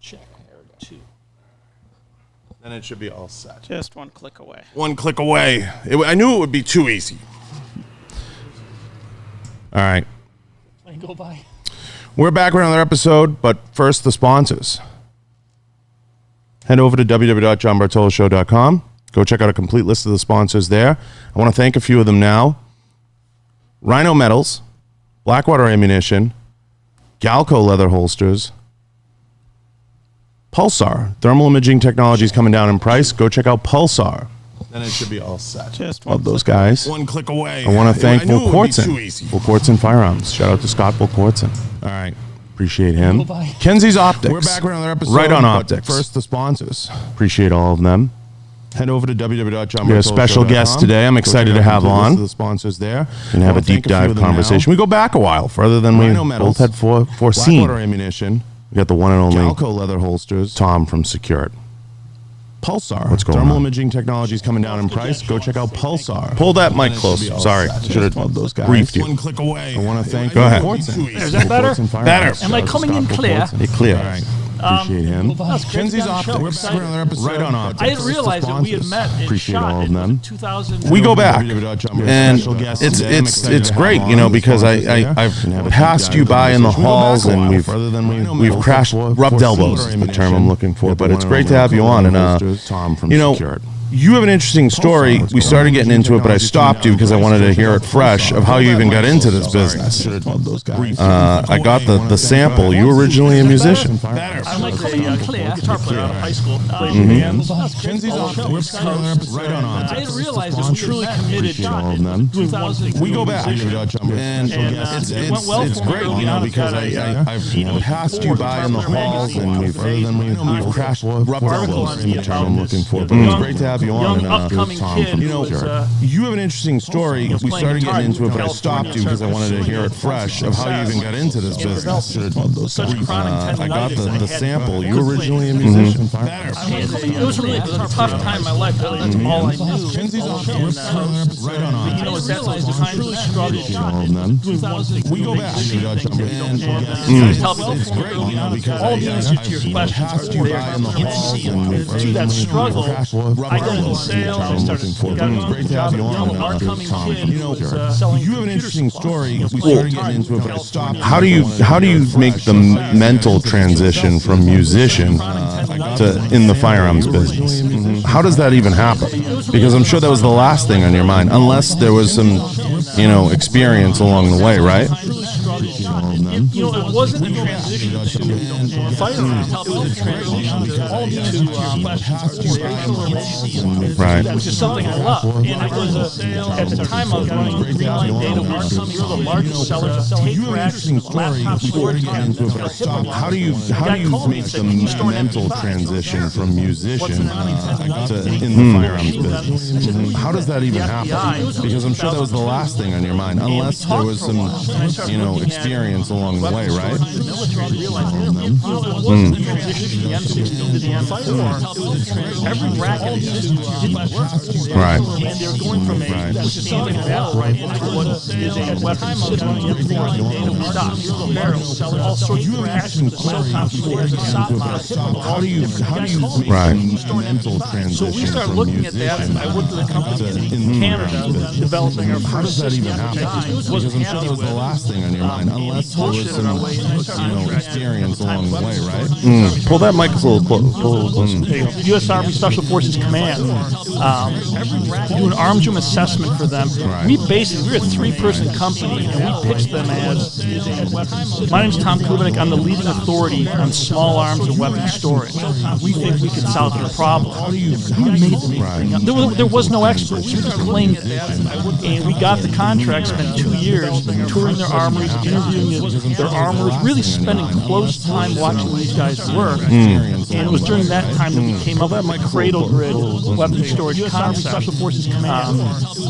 Check. 2. Then it should be all set. Just one click away. One click away. I knew it would be too easy. All right. Go by. We're back with another episode, but first, the sponsors. Head over to www.johnbartoloshow.com. Go check out a complete list of the sponsors there. I want to thank a few of them now. Rhino Metals, Blackwater Ammunition, Galco Leather Holsters, Pulsar. Thermal imaging technology is coming down in price. Go check out Pulsar. Then it should be all set. Just love those guys. One click away. I want to thank Volkortson Firearms. Shout out to Scott Volkortson. All right. Appreciate him. Kenzie's Optics. We're back with another episode. Right on Optics. First, the sponsors. Appreciate all of them. Head over to www.johnbartoloshow.com. We have a special guest today I'm excited to have on. The sponsors there. And have a deep dive conversation. We go back a while, further than we both had foreseen. Blackwater Ammunition. We got the one and only Galco Leather Holsters. Tom from SecureIT. Pulsar. What's going Thermal on? imaging technology is coming down in price. Go check out Pulsar. Pull that mic close. Sorry. Should have those guys. briefed you. One click away. I want to thank Go ahead. Is that better? Better. Am I coming in clear? You're clear. All right. Appreciate him. Kenzie's Optics. We're back with another episode. Right on Optics. I didn't realize that we had met in Appreciate shot all of in them. 2000. We go back, and it's great, you know, because I've passed you by in the halls, and we've crashed, rubbed elbows is the term I'm looking for. But it's great to have you on, and you know, you have an interesting story. We started getting into it, but I stopped you because I wanted to hear it fresh of how you even got into this business. I got the sample. You were originally a musician. I'm like coming in clear. Guitar player out of high school. Kenzie's Optics. Right on Optics. I didn't realize that we truly committed shot in 2000. We go back, and it's great, you know, because I've passed you by in the halls, and we've crashed, rubbed elbows is the term I'm looking for. But it's great to have you on, upcoming Tom. kid. You know, you have an interesting story. We started getting into it, but I stopped you because I wanted to hear it fresh of how you even got into this business. I got the sample. You were originally a musician. It was really a tough time in my life. Really, that's all I knew. Kenzie's Optics. Right on Optics. You know, it's that time really struggled. We go back, and It's great, you know, because all the answers to your questions are there. To that struggle, I got into sales. I started got a job at our coming kid. You know, selling. You have an interesting story. We started getting into it, but I stopped. How do you make the mental transition from musician to in the firearms business? How does that even happen? Because I'm sure that was the last thing on your mind, unless there was some, you know, experience along the way, right? You know, it wasn't a transition to firearms. It was a transition to Right. which is something I love. And it was at the time I was running Greenline Data Works. We were the largest sellers of tape racks, laptop storage. How do you make the mental transition from musician to in the firearms business? How does that even happen? Because I'm sure that was the last thing on your mind, unless there was some, you know, experience along the way, right? Every bracket didn't work. Right. And they're going from a standing battle rifle to what is a weapon sitting on the M4 stock, barrels, all sorts of reactions, top scores, How do you make the mental transition? So we started looking at that. I worked with a company in Canada developing our first system. Because I'm sure that was the last thing on your mind, unless there was some, you know, experience along the way, right? Pull that mic a little closer. U.S. Army Special Forces Command, do an arms room assessment for them. We we're a 3-person company, and we pitched them as, my name's Tom Kubiniec, I'm the leading authority on small arms and weapons storage. We think we can solve your problem. We made them. There was no expert. We just claimed it. And we got the contract, spent 2 years touring their armories, interviewing their armorers, really spending close time watching these guys work. And it was during that time that we came up with the cradle grid weapons storage concept. Special Forces Command.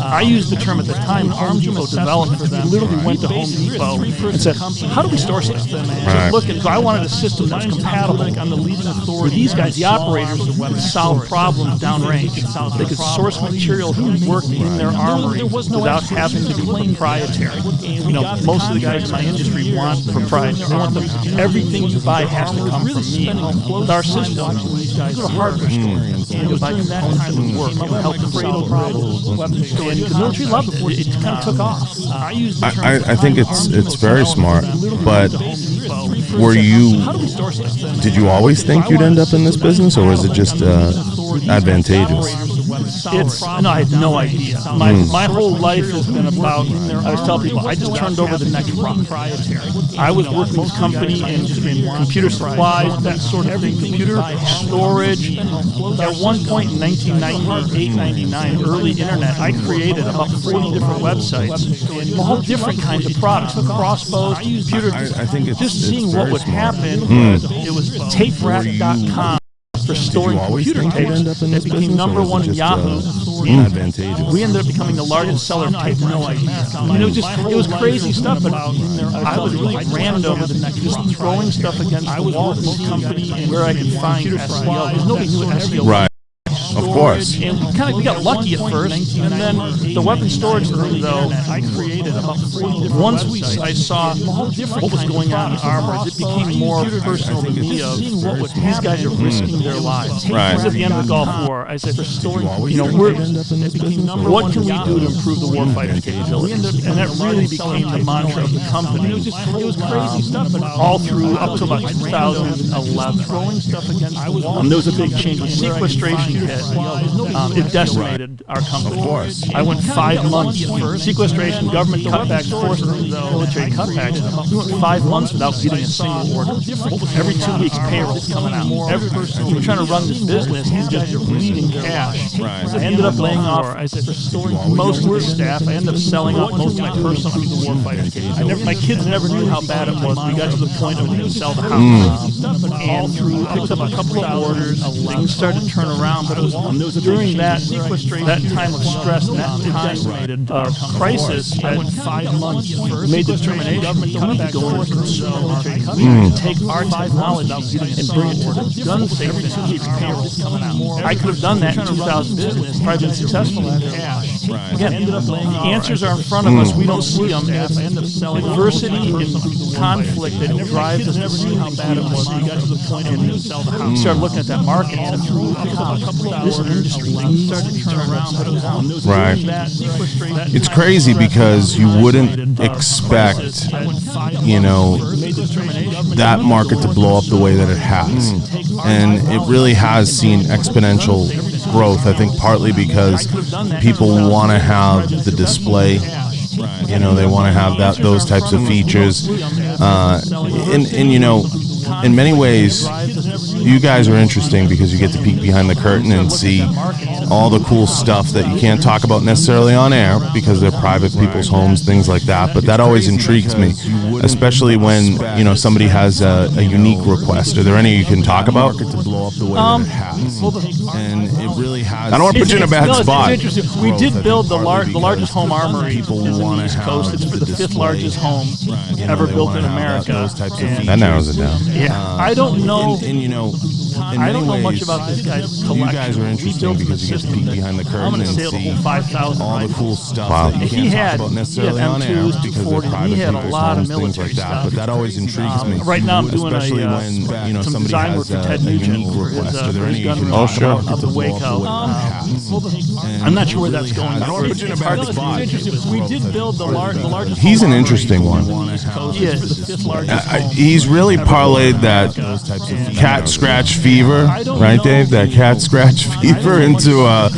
I used the term at the time, arms depot development for them. Literally went to Home Depot and said, how do we store stuff? So I wanted a system that was compatible. I'm the leading authority. For these guys, the operators would solve problems downrange. They could source material that worked in their armory without having to be proprietary. You know, most of the guys in my industry want proprietary. They want everything you buy has to come from me. With our system, you go to a hardware store and you buy components that would work. It would help them solve problems. And the military loved it. It kind of took off. I think it's very smart, but did you always think you'd end up in this business, or was it just advantageous? No, I had no idea. My whole life has been about, I was telling people, I just turned over the next rock. I was working with this company in computer supplies, that sort of thing, computer storage. At one point in 1998, 99, early internet, I created about 40 different websites, all different kinds of products, crossbows, computer. I think it's just seeing what would happen. It was taperack.com. For storing computer tapes. It became number one in Yahoo. We ended up becoming the largest seller of tape. No idea. It was crazy stuff, but I was really random, just throwing stuff against the wall of this company and where I could find SEO. Because nobody knew what SEO was. Right. Of course. And we got lucky at first, and then the weapon storage thing, though, I created about 40 different once I saw what was going on in armors, it became more personal to me of these guys are risking their lives. Right. It was at the end of the Gulf War. I said, what can we do to improve the warfighting capabilities? And that really became the mantra of the company. It was crazy stuff, all through up to about 2011. There was a big change when sequestration hit. It decimated our company. Of course. I went 5 months. Sequestration, government cutbacks, forced military cutbacks. We went 5 months without getting a single order. Every 2 weeks, payroll's coming out. We're trying to run this business and just bleeding cash. I ended up laying off most of the staff. I ended up selling off most of my personal warfighting. My kids never knew how bad it was. We got to the point where we could sell the house. And picked up a couple of orders. Things started to turn around, but it was during that time of stress, that time of crisis, that 5 months, made the determination we need to go into consumer market. We need to take our technology and bring it to the gun safety. I could have done that in 2000, probably been successful at it. Again, the answers are in front of us. We don't see them. Adversity and conflict that drives us to see how bad it was. We got to the point and we started looking at that market and this industry started to turn around. Right. It's crazy because you wouldn't expect, that market to blow up the way that it has. And it really has seen exponential growth, I think partly because people want to have the display. They want to have those types of features. In many ways, you guys are interesting because you get to peek behind the curtain and see all the cool stuff that you can't talk about necessarily on air because they're private people's homes, things like that. But that always intrigues me, especially when somebody has a unique request. Are there any you can talk about? And it really has. I don't want to put you in a bad spot. It's interesting. We did build the largest home armory in the East Coast. It's for the 5th largest home ever built in America. That narrows it down. Yeah, I don't know. I don't know much about this guy's collection. You guys are interesting because you get to peek behind the curtain and see all the cool stuff that you can't talk about necessarily on air because they're private people's homes, things like that. But that always intrigues me. Right now, I'm doing especially when some somebody design work has for Ted a Nugent unique request. Are there any you can gun talk about? of the Waco. I'm not sure where that's going. I don't want to put you in a bad spot. We did build the largest. He's an interesting one. He is the 5th largest. He's really parlayed that cat scratch fever, right, Dave? That cat scratch fever into a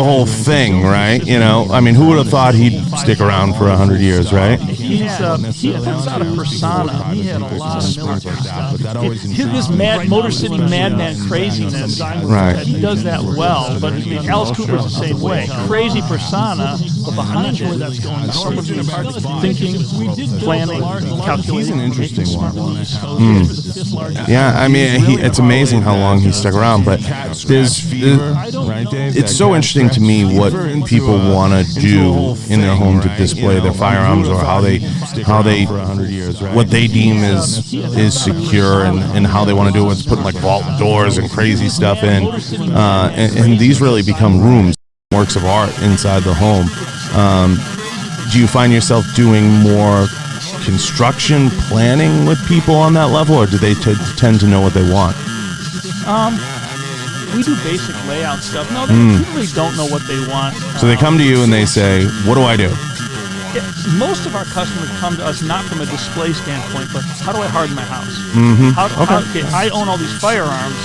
whole thing, right? I mean, who would have thought he'd stick around for 100 years, right? He puts out a persona. He had a lot of military stuff. His Motor City madman craziness, right? He does that well. But Alice Cooper's the same way. Crazy persona, but behind it, that's going on. Thinking, planning, calculating. He's an interesting one. Yeah, I mean, it's amazing how long he stuck around. But it's so interesting to me what people want to do in their home to display their firearms or what they deem is secure and how they want to do it. It's putting like vault doors and crazy stuff in, and these really become rooms, works of art inside the home. Do you find yourself doing more construction planning with people on that level, or do they tend to know what they want? We do basic layout stuff. No, they really don't know what they want. So they come to you and they say, what do I do? Most of our customers come to us not from a display standpoint, but how do I harden my house? I own all these firearms,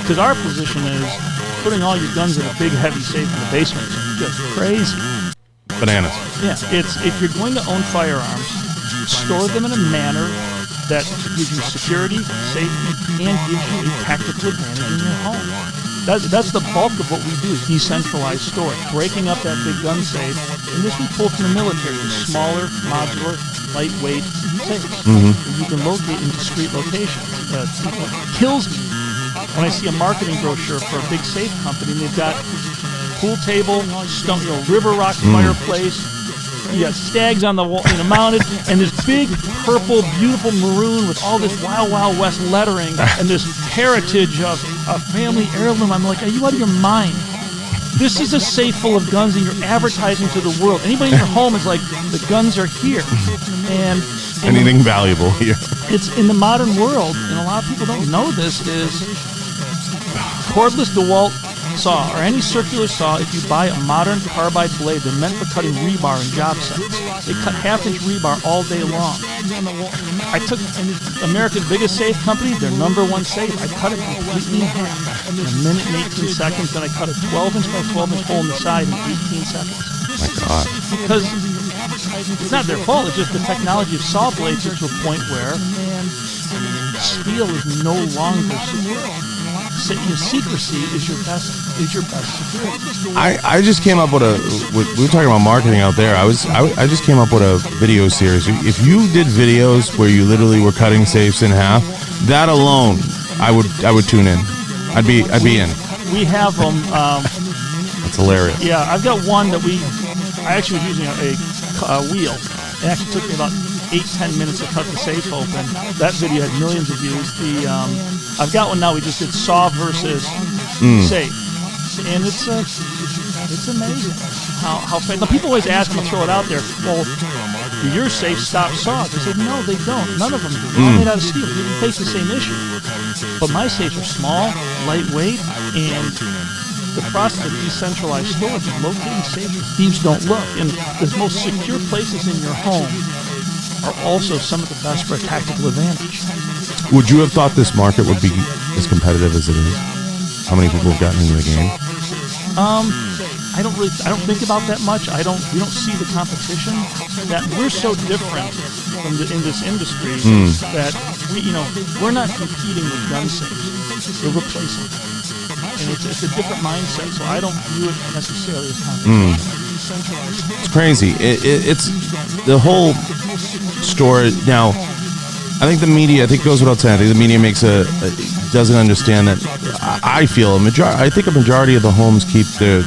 because our position is putting all your guns in a big, heavy safe in the basement is just crazy. Bananas. Yeah, it's if you're going to own firearms, store them in a manner that gives you security, safety, and gives you a tactical advantage in your home. That's the bulk of what we do, is decentralized storage, breaking up that big gun safe, and this we pull from the military, the smaller, modular, lightweight safes that you can locate in discrete locations. It kills me when I see a marketing brochure for a big safe company, and they've got pool table, river rock fireplace. You got stags on the wall, mounted, and this big purple, beautiful maroon with all this Wild Wild West lettering and this heritage of a family heirloom. I'm like, are you out of your mind? This is a safe full of guns, and you're advertising to the world. Anybody in your home is like, the guns are here. And anything valuable here. It's in the modern world, and a lot of people don't know this, is cordless DeWalt saw or any circular saw. If you buy a modern carbide blade, they're meant for cutting rebar in job sites. They cut half-inch rebar all day long. I took America's biggest safe company, their #1 safe. I cut it completely in half in a minute and 18 seconds. Then I cut a 12-inch by 12-inch hole in the side in 18 seconds. My God. Because it's not their fault. It's just the technology of saw blades is to a point where steel is no longer secure. Your secrecy is your best security. I just came up with we were talking about marketing out there. I just came up with a video series. If you did videos where you literally were cutting safes in half, that alone, I would tune in. I'd be in. We have them. That's hilarious. Yeah, I've got one that I actually was using a wheel. It actually took me about 8-10 minutes to cut the safe open. That video had millions of views. I've got one now. We just did saw versus safe, and it's amazing how now people always ask me to throw it out there. Well, do your safe stop saws? I said no, they don't. None of them do. They're all made out of steel. You face the same issue. But my safes are small, lightweight, and the process of decentralized storage and locating safes where thieves don't look. And the most secure places in your home are also some of the best for a tactical advantage. Would you have thought this market would be as competitive as it is? How many people have gotten into the game? I don't think about that much. We don't see the competition. That we're so different in this industry that we're not competing with gun safes. We're replacing them. And it's a different mindset, so I don't view it necessarily as competition. It's crazy. It's the whole story. Now, I think the media, it goes without saying, I think the media doesn't understand that. I think a majority of the homes keep their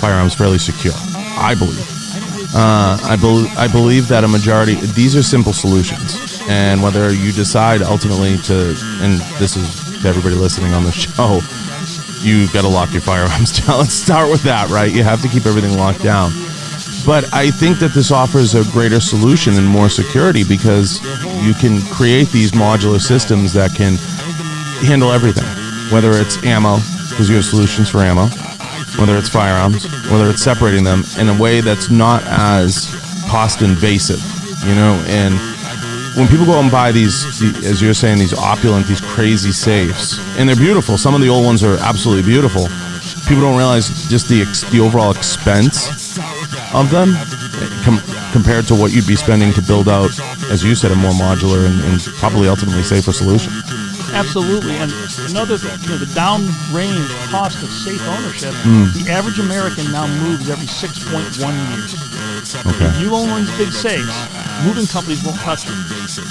firearms fairly secure. I believe. I believe that a majority, these are simple solutions. And whether you decide ultimately and this is to everybody listening on the show, you got to lock your firearms down. Let's start with that, right? You have to keep everything locked down. But I think that this offers a greater solution and more security because you can create these modular systems that can handle everything, whether it's ammo, because you have solutions for ammo, whether it's firearms, whether it's separating them in a way that's not as cost invasive, and when people go out and buy these, as you're saying, these opulent, these crazy safes, and they're beautiful. Some of the old ones are absolutely beautiful. People don't realize just the overall expense of them compared to what you'd be spending to build out, as you said, a more modular and probably ultimately safer solution. Absolutely, and another thing, the downrange cost of safe ownership, the average American now moves every 6.1 years. Okay. If you own one of these big safes, moving companies won't touch it.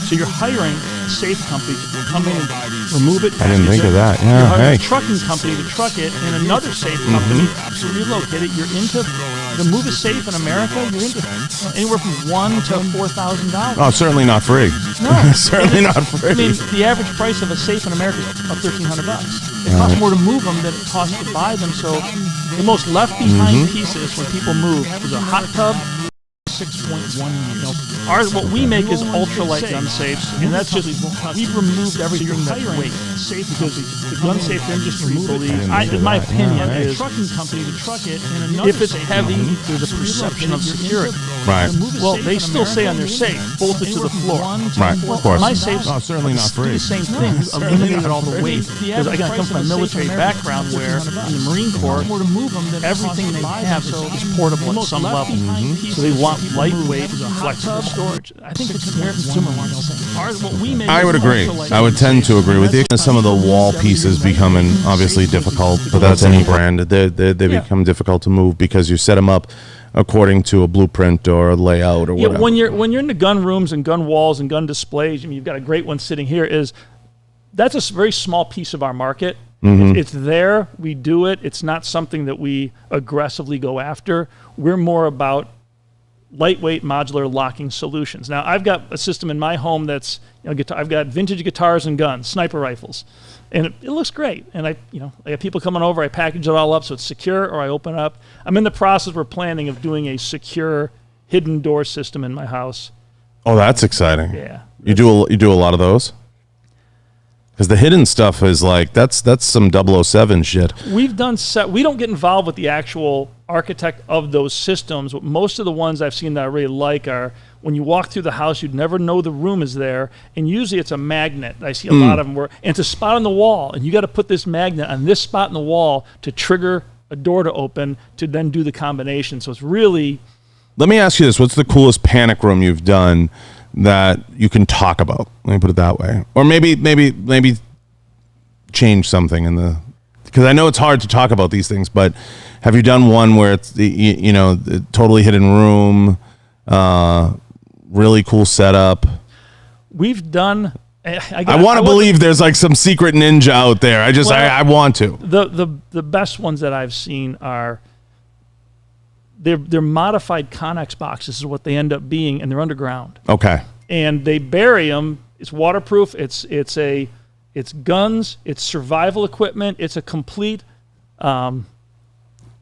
So you're hiring a safe company to come in and remove it. I didn't think of that. Yeah, you're hiring a trucking company to truck it, and another safe company to relocate it. You're into to move a safe in America. You're into anywhere from $1,000 to $4,000. Oh, certainly not free. No, certainly not free. I mean, the average price of a safe in America is about $1,300. It costs more to move them than it costs to buy them. So the most left behind pieces when people move is a hot tub, 6.1 years. What we make is ultralight gun safes, and that's just, we've removed everything that weight. Because the gun safe industry believes, in my opinion, is if it's heavy, there's a perception of security. Right. Well, they still say on their safe, bolted to the floor. Right, of course. My safes certainly not free. do the same thing, eliminated all the weight. Because again, I come from a military background where in the Marine Corps, everything they have is portable at some level. So they want lightweight, flexible storage. I think it's where consumer wants. I would agree. I would tend to agree with you. Some of the wall pieces becoming obviously difficult, but that's any brand. They become difficult to move because you set them up according to a blueprint or a layout or whatever. When you're in the gun rooms and gun walls and gun displays, I mean, you've got a great one sitting here. That's a very small piece of our market. Mm-hmm. It's there. We do it. It's not something that we aggressively go after. We're more about lightweight modular locking solutions. Now, I've got a system in my home that's, I've got vintage guitars and guns, sniper rifles, and it looks great. And I have people coming over, I package it all up so it's secure, or I open it up. I'm in the process, we're planning of doing a secure hidden door system in my house. Oh, that's exciting. Yeah. You do a lot of those? Because the hidden stuff is like, that's some 007 shit. We've done we don't get involved with the actual architect of those systems. Most of the ones I've seen that I really like are when you walk through the house, you'd never know the room is there, and usually it's a magnet. I see a lot of them and it's a spot on the wall, and you got to put this magnet on this spot in the wall to trigger a door to open to then do the combination. So it's really... Let me ask you this. What's the coolest panic room you've done that you can talk about? Let me put it that way. Or maybe change something in the... Because I know it's hard to talk about these things, but have you done one where it's the totally hidden room, really cool setup? We've done... I want to believe there's like some secret ninja out there. I want to. The best ones that I've seen are... They're modified conex boxes is what they end up being, and they're underground. Okay. And they bury them. It's waterproof. It's guns. It's survival equipment. It's a complete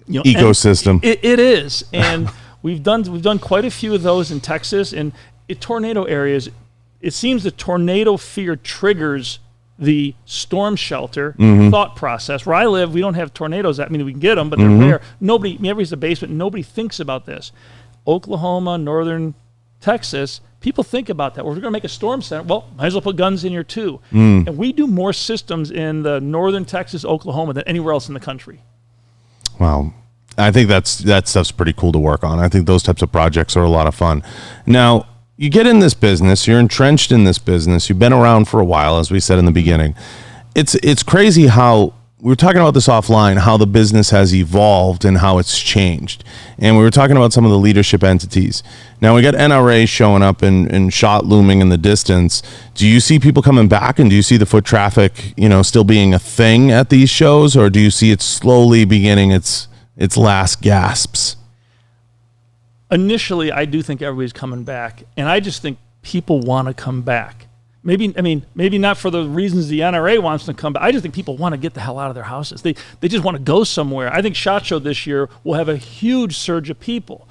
ecosystem. It is, and we've done quite a few of those in Texas and tornado areas. It seems the tornado fear triggers the storm shelter thought process. Where I live, we don't have tornadoes. I mean, we can get them, but they're rare. Everybody's a basement. Nobody thinks about this. Oklahoma, northern Texas, people think about that. Well, we're going to make a storm center. Well, might as well put guns in here too. And we do more systems in the northern Texas, Oklahoma than anywhere else in the country. Wow. I think that stuff's pretty cool to work on. I think those types of projects are a lot of fun. Now, you get in this business, you're entrenched in this business, you've been around for a while, as we said in the beginning. It's crazy how, we were talking about this offline, how the business has evolved and how it's changed. And we were talking about some of the leadership entities. Now we got NRA showing up and shot looming in the distance. Do you see people coming back, and do you see the foot traffic, still being a thing at these shows, or do you see it slowly beginning its last gasps? Initially, I do think everybody's coming back, and I just think people want to come back. Maybe not for the reasons the NRA wants to come back. I just think people want to get the hell out of their houses. They just want to go somewhere. I think SHOT Show this year will have a huge surge of people.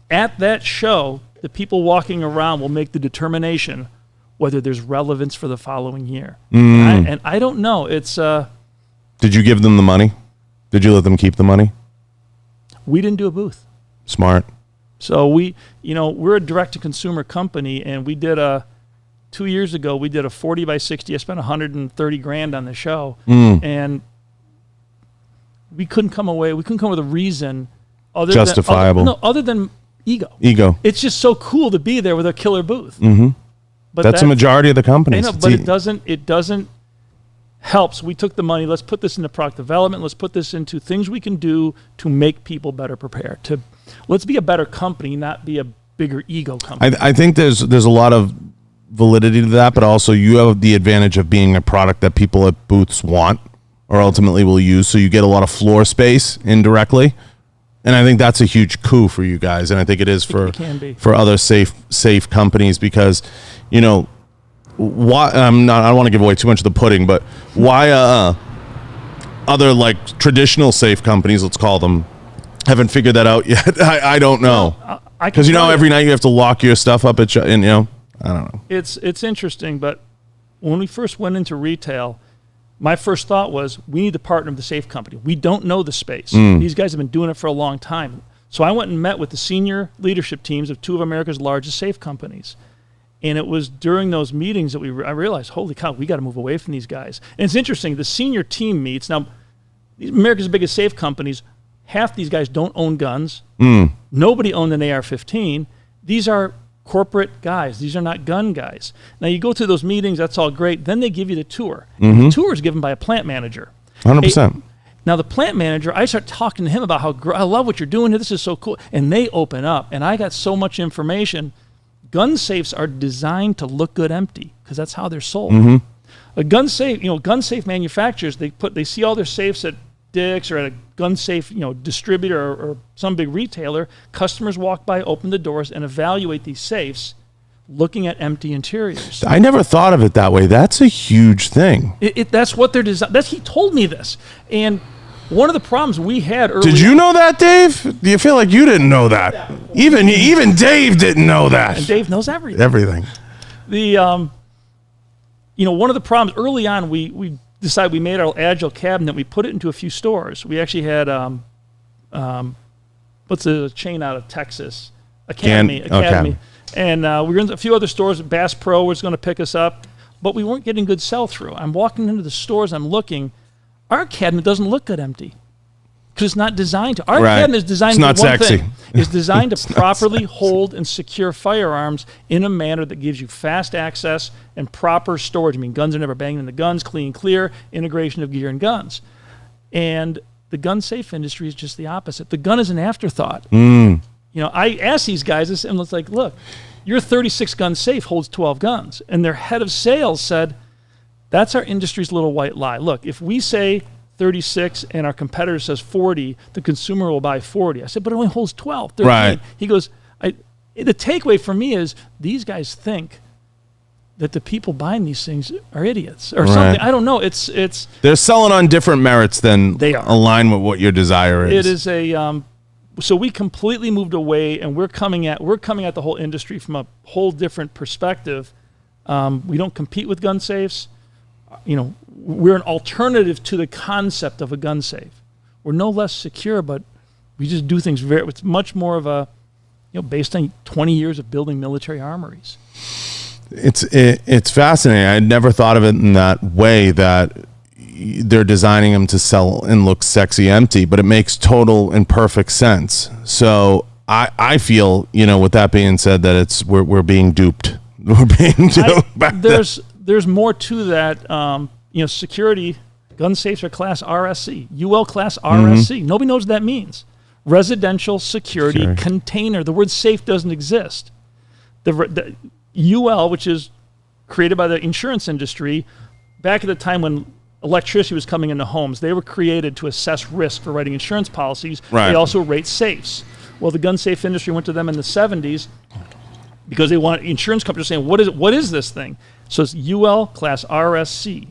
At that show, the people walking around will make the determination whether there's relevance for the following year. And I don't know. It's. Did you give them the money? Did you let them keep the money? We didn't do a booth. Smart. So we're a direct-to-consumer company, and we did 2 years ago, we did a 40 by 60. I spent $130,000 on the show, and we couldn't come up with a reason justifiable other than ego. It's just so cool to be there with a killer booth. But that's a majority of the companies. I know, but it doesn't help. So we took the money. Let's put this into product development. Let's put this into things we can do to make people better prepared. Let's be a better company, not be a bigger ego company. I think there's a lot of validity to that, but also you have the advantage of being a product that people at booths want or ultimately will use, so you get a lot of floor space indirectly, and I think that's a huge coup for you guys, and I think it is for other safe companies, because why I don't want to give away too much of the pudding, but why other like traditional safe companies, let's call them, haven't figured that out yet. I don't know. Because every night you have to lock your stuff up at I don't know. It's interesting, but when we first went into retail, my first thought was we need to partner with the safe company. We don't know the space. These guys have been doing it for a long time. So I went and met with the senior leadership teams of two of America's largest safe companies. And it was during those meetings that I realized, holy cow, we got to move away from these guys. And it's interesting, the senior team meets. Now, America's biggest safe companies, half these guys don't own guns. Nobody owned an AR-15. These are corporate guys. These are not gun guys. Now, you go to those meetings, that's all great. Then they give you the tour. The tour is given by a plant manager. 100%. Now, the plant manager, I start talking to him about how I love what you're doing here. This is so cool. And they open up, and I got so much information. Gun safes are designed to look good empty because that's how they're sold. A gun safe, gun safe manufacturers, they see all their safes at Dick's or at a gun safe, distributor or some big retailer. Customers walk by, open the doors, and evaluate these safes, looking at empty interiors. I never thought of it that way. That's a huge thing. That's what they're designed. He told me this, and one of the problems we had early. Did you know that, Dave? Do you feel like you didn't know that? Even Dave didn't know that. And Dave knows everything. Everything. One of the problems early on, we decided we made our Agile cabinet. We put it into a few stores. We actually had what's a chain out of Texas? Academy. And we were in a few other stores. Bass Pro was going to pick us up, but we weren't getting good sell-through. I'm walking into the stores. I'm looking. Our cabinet doesn't look good empty because it's not designed to. Our cabinet is designed to do one thing. It's designed to properly hold and secure firearms in a manner that gives you fast access and proper storage. I mean, guns are never banging in the guns, clean, clear, integration of gear and guns. And the gun safe industry is just the opposite. The gun is an afterthought. I asked these guys, and it's like, look, your 36 gun safe holds 12 guns. And their head of sales said, that's our industry's little white lie. Look, if we say 36 and our competitor says 40, the consumer will buy 40. I said, but it only holds 12, 13. Right. He goes, the takeaway for me is these guys think that the people buying these things are idiots or something. I don't know. It's they're selling on different merits than they are. Align with what your desire is. It is a so we completely moved away, and we're coming at the whole industry from a whole different perspective. We don't compete with gun safes. We're an alternative to the concept of a gun safe. We're no less secure, but we just do things it's much more of a, based on 20 years of building military armories. It's fascinating. I never thought of it in that way, that they're designing them to sell and look sexy empty, but it makes total and perfect sense. So I feel, with that being said, that we're being duped. We're being duped. There's more to that. Security gun safes are class RSC, UL class RSC. Nobody knows what that means. Residential security container. The word safe doesn't exist. The UL, which is created by the insurance industry, back at the time when electricity was coming into homes, they were created to assess risk for writing insurance policies. Right. They also rate safes. Well, the gun safe industry went to them in the 70s because they want insurance companies saying, what is this thing? So it's UL class RSC.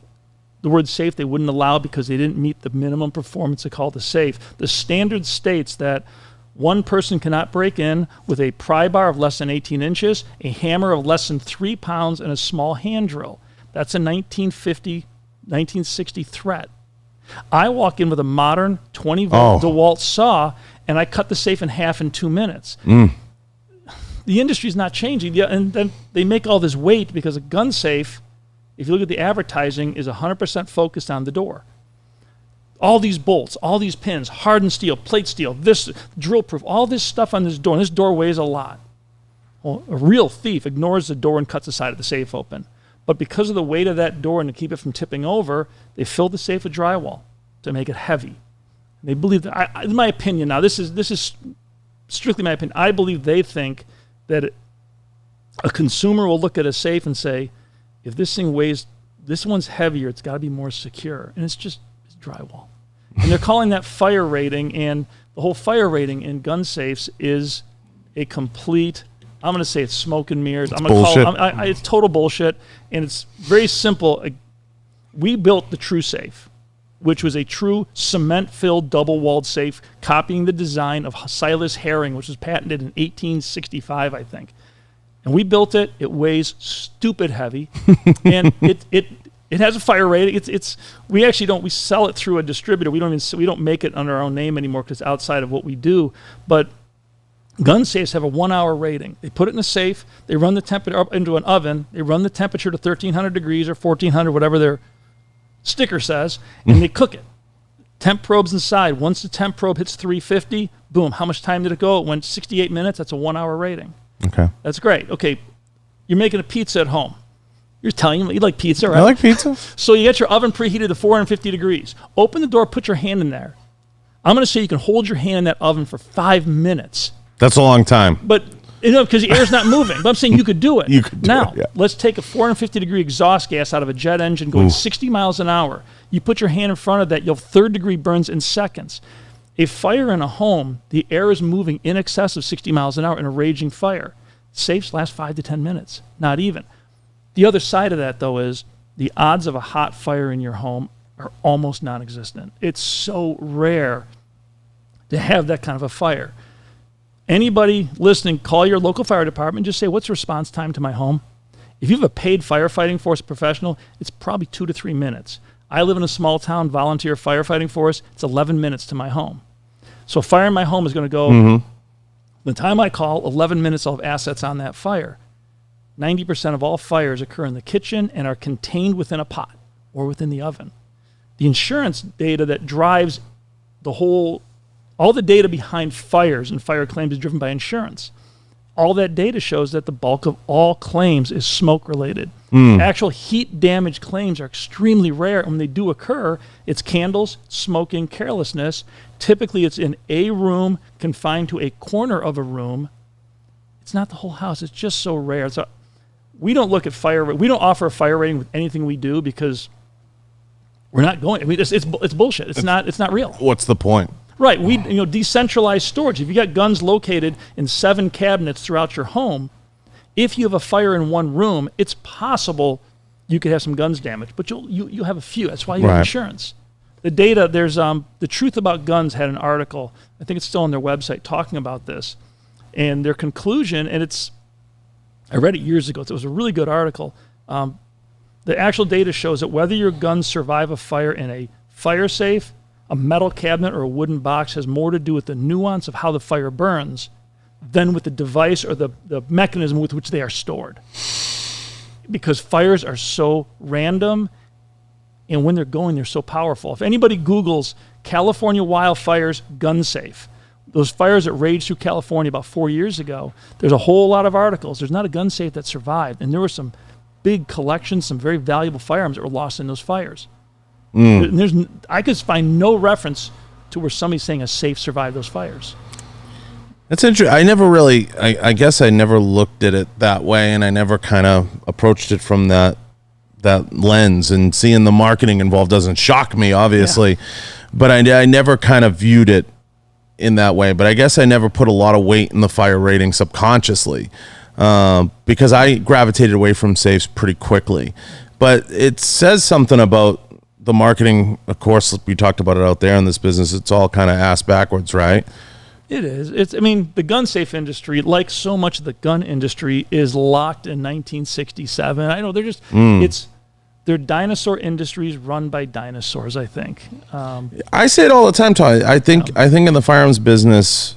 The word safe they wouldn't allow because they didn't meet the minimum performance they call the safe. The standard states that one person cannot break in with a pry bar of less than 18 inches, a hammer of less than 3 pounds, and a small hand drill. That's a 1960 threat. I walk in with a modern 20-volt DeWalt saw, and I cut the safe in half in 2 minutes. The industry's not changing. Yeah, and then they make all this weight because a gun safe, if you look at the advertising, is 100% focused on the door. All these bolts, all these pins, hardened steel, plate steel, this drill proof, all this stuff on this door, and this door weighs a lot. Well, a real thief ignores the door and cuts the side of the safe open. But because of the weight of that door and to keep it from tipping over, they fill the safe with drywall to make it heavy. And they believe that, in my opinion now, this is strictly my opinion, I believe they think that a consumer will look at a safe and say, if this thing weighs, this one's heavier, it's got to be more secure. And it's drywall. And they're calling that fire rating, and the whole fire rating in gun safes is a complete, I'm going to say it's smoke and mirrors. I'm going to call it, it's total bullshit, and it's very simple. We built the true safe. which was a true cement-filled double-walled safe, copying the design of Silas Herring, which was patented in 1865, I think. And we built it. It weighs stupid heavy, and it has a fire rating. We sell it through a distributor. We don't make it under our own name anymore because it's outside of what we do. But gun safes have a 1-hour rating. They put it in a safe. They run the temperature up into an oven. They run the temperature to 1,300 degrees or 1,400, whatever their sticker says, and they cook it. Temp probe's inside. Once the temp probe hits 350, boom. How much time did it go? It went 68 minutes. That's a 1-hour rating. Okay. That's great. Okay, you're making a pizza at home. You're telling me you like pizza, right? I like pizza. So you get your oven preheated to 450 degrees. Open the door, put your hand in there. I'm going to say you can hold your hand in that oven for 5 minutes. That's a long time. But, because the air's not moving. But I'm saying you could do it. You could do now, it, yeah. Let's take a 450-degree exhaust gas out of a jet engine going 60 miles an hour. You put your hand in front of that, you'll have third-degree burns in seconds. A fire in a home, the air is moving in excess of 60 miles an hour in a raging fire. Safes last 5 to 10 minutes, not even. The other side of that, though, is the odds of a hot fire in your home are almost non-existent. It's so rare to have that kind of a fire. Anybody listening, call your local fire department and just say, what's response time to my home? If you have a paid firefighting force professional, it's probably 2 to 3 minutes. I live in a small town, volunteer firefighting force. It's 11 minutes to my home. So a fire in my home is going to go, the time I call, 11 minutes, I'll have assets on that fire. 90% of all fires occur in the kitchen and are contained within a pot or within the oven. The insurance data that drives all the data behind fires and fire claims is driven by insurance. All that data shows that the bulk of all claims is smoke-related. Actual heat damage claims are extremely rare. And when they do occur, it's candles, smoking, carelessness. Typically, it's in a room confined to a corner of a room. It's not the whole house. It's just so rare. So we don't look at fire. We don't offer a fire rating with anything we do because we're not going. I mean, it's bullshit. It's not real. What's the point? Right. Decentralized storage. If you got guns located in 7 cabinets throughout your home, if you have a fire in one room, it's possible you could have some guns damaged, but you'll have a few. That's why you have insurance. The data, there's The Truth About Guns had an article, I think it's still on their website, talking about this. And their conclusion, and I read it years ago, so it was a really good article. The actual data shows that whether your guns survive a fire in a fire safe, a metal cabinet, or a wooden box has more to do with the nuance of how the fire burns than with the device or the mechanism with which they are stored. Because fires are so random, and when they're going, they're so powerful. If anybody Googles California wildfires gun safe, those fires that raged through California about 4 years ago, there's a whole lot of articles. There's not a gun safe that survived, and there were some big collections, some very valuable firearms that were lost in those fires. I could find no reference to where somebody's saying a safe survived those fires. That's interesting. I never really, I guess I never looked at it that way, and I never kind of approached it from that lens. And seeing the marketing involved doesn't shock me, obviously, but I never kind of viewed it in that way. But I guess I never put a lot of weight in the fire rating subconsciously because I gravitated away from safes pretty quickly. But it says something about the marketing. Of course, we talked about it out there in this business. It's all kind of ass backwards, right? It is. The gun safe industry, like so much of the gun industry, is locked in 1967. I know they're just, they're dinosaur industries run by dinosaurs, I think. I say it all the time, Todd. I think in the firearms business,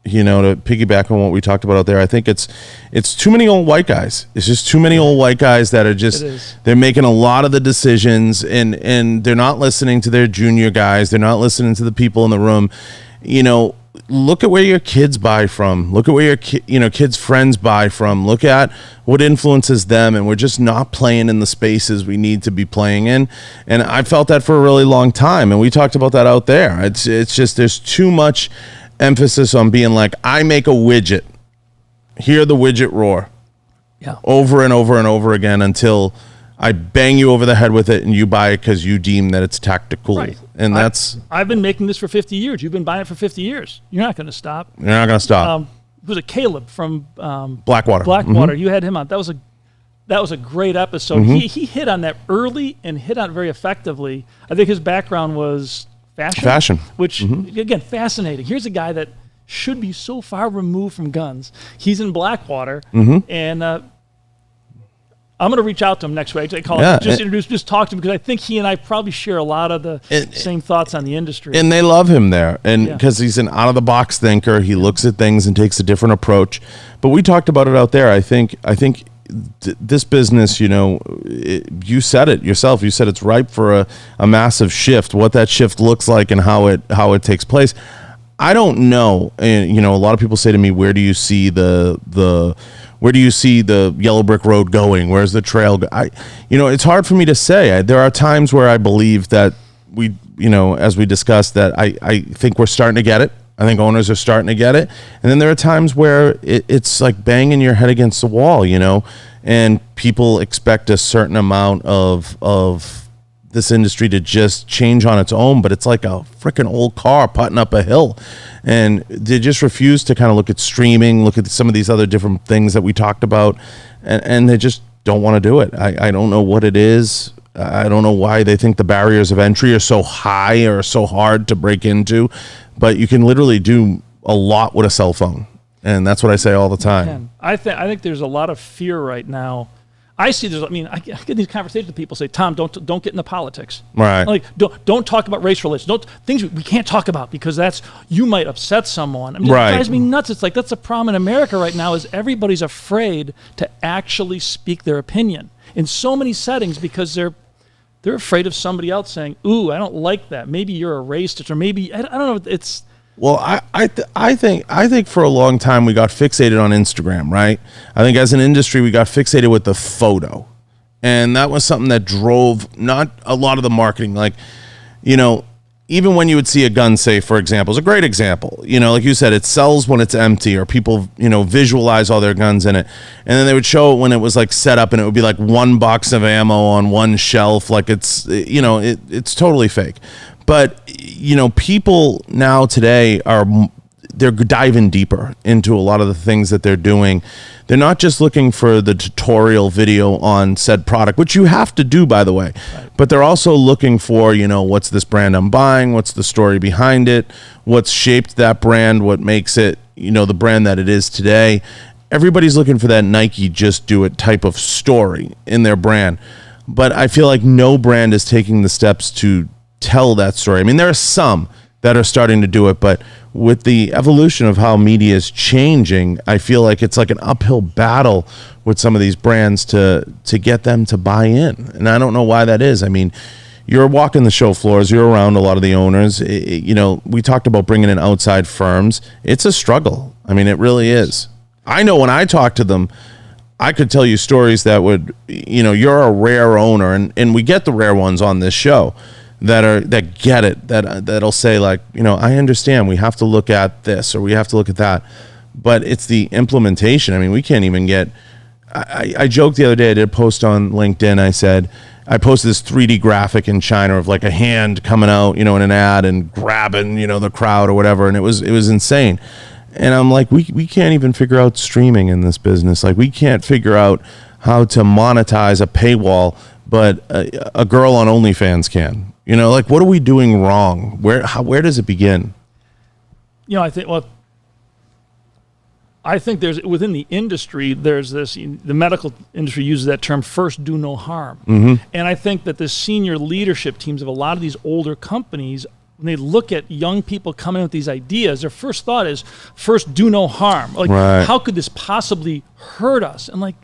to piggyback on what we talked about out there, I think it's too many old white guys. It's just too many old white guys that are just, they're making a lot of the decisions and they're not listening to their junior guys. They're not listening to the people in the room. Look at where your kids buy from. Look at where your kids' friends buy from. Look at what influences them, and we're just not playing in the spaces we need to be playing in. And I felt that for a really long time, and we talked about that out there. It's just there's too much emphasis on being like, I make a widget. Hear the widget roar. Yeah. Over and over and over again until I bang you over the head with it and you buy it because you deem that it's tactical. Right. And I've been making this for 50 years. You've been buying it for 50 years. You're not going to stop. You're not going to stop. It was a Caleb from Blackwater. Mm-hmm. You had him on. That was a That was a great episode. He hit on that early and hit on it very effectively. I think his background was fashion. Which, again, fascinating. Here's a guy that should be so far removed from guns. He's in Blackwater, and I'm going to reach out to him next week. I call him, just talk to him, because I think he and I probably share a lot of the same thoughts on the industry. And they love him there, and because he's an out-of-the-box thinker. He looks at things and takes a different approach. But we talked about it out there. I think this business, you said it yourself. You said it's ripe for a massive shift. What that shift looks like and how it takes place, I don't know. And a lot of people say to me, "Where do you see the yellow brick road going? Where's the trail?" It's hard for me to say. There are times where I believe that we, as we discussed, that I think we're starting to get it. I think owners are starting to get it. And then there are times where it's like banging your head against the wall, and people expect a certain amount of this industry to just change on its own, but it's like a freaking old car putting up a hill. And they just refuse to kind of look at streaming, look at some of these other different things that we talked about, and they just don't want to do it. I don't know what it is. I don't know why they think the barriers of entry are so high or so hard to break into, but you can literally do a lot with a cell phone, and that's what I say all the time. I think there's a lot of fear right now. I get these conversations with people say, "Tom, don't get into politics." Right. Like, don't talk about race relations. Things we can't talk about, because you might upset someone. It drives me nuts. It's like, that's a problem in America right now, is everybody's afraid to actually speak their opinion in so many settings, because they're afraid of somebody else saying, "Ooh, I don't like that. Maybe you're a racist," or maybe I don't know. It's Well, I think for a long time we got fixated on Instagram, right? I think as an industry we got fixated with the photo, and that was something that drove not a lot of the marketing. Like, even when you would see a gun safe, for example, is a great example. Like you said, it sells when it's empty, or people visualize all their guns in it, and then they would show it when it was like set up, and it would be like one box of ammo on one shelf, like it's it's totally fake. But people now today they're diving deeper into a lot of the things that they're doing. They're not just looking for the tutorial video on said product, which you have to do, by the way, but they're also looking for, what's this brand I'm buying? What's the story behind it? What's shaped that brand? What makes it, the brand that it is today? Everybody's looking for that Nike just do it type of story in their brand. But I feel like no brand is taking the steps to tell that story. I mean, there are some that are starting to do it, but with the evolution of how media is changing, I feel like it's like an uphill battle with some of these brands to get them to buy in. And I don't know why that is. I mean, you're walking the show floors, you're around a lot of the owners. We talked about bringing in outside firms. It's a struggle. I mean, it really is. I know when I talk to them, I could tell you stories that would, you're a rare owner, and we get the rare ones on this show that get it, that'll say, like, I understand we have to look at this or we have to look at that, but it's the implementation. I mean, we can't even get. I joked the other day, I did a post on LinkedIn. I said I posted this 3D graphic in China of like a hand coming out, in an ad and grabbing, the crowd or whatever, and it was insane. And I'm like, we can't even figure out streaming in this business. Like, we can't figure out how to monetize a paywall, but a girl on OnlyFans can. Like, what are we doing wrong? Where does it begin? I think there's, within the industry, there's this, the medical industry uses that term, first do no harm. Mm-hmm. And I think that the senior leadership teams of a lot of these older companies, when they look at young people coming in with these ideas, their first thought is, first do no harm. Like, How could this possibly hurt us? And like,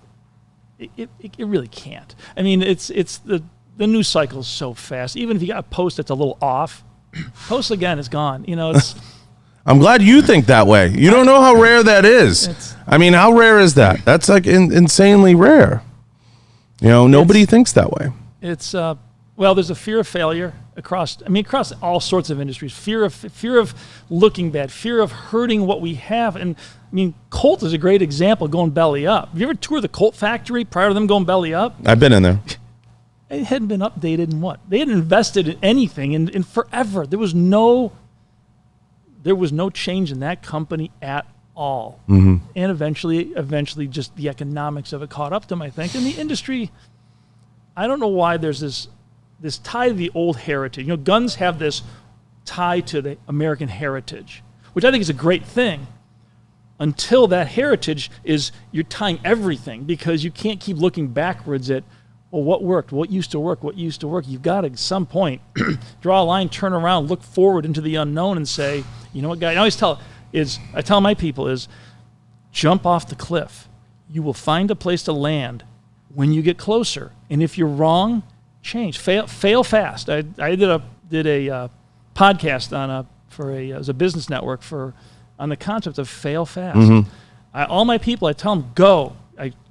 it really can't. I mean, it's the news cycle is so fast. Even if you got a post that's a little off, post again, it's gone. It's. I'm glad you think that way. You don't know how rare that is. I mean, how rare is that? That's like insanely rare. Nobody thinks that way. It's there's a fear of failure across all sorts of industries. Fear of looking bad, fear of hurting what we have. And I mean, Colt is a great example, going belly up. Have you ever toured the Colt factory prior to them going belly up? I've been in there. It hadn't been updated in what? They hadn't invested in anything in forever. There was no change in that company at all. And eventually just the economics of it caught up to them, I think. And the industry, I don't know why there's this tie to the old heritage. You know, guns have this tie to the American heritage, which I think is a great thing, until that heritage is you're tying everything, because you can't keep looking backwards at, well, what worked, what used to work. You've got to, at some point, draw a line, turn around, look forward into the unknown and say, you know what, guys, I tell my people is, jump off the cliff. You will find a place to land when you get closer. And if you're wrong, change. Fail fast. I did a podcast as a business network on the concept of fail fast. All my people, I tell them, go.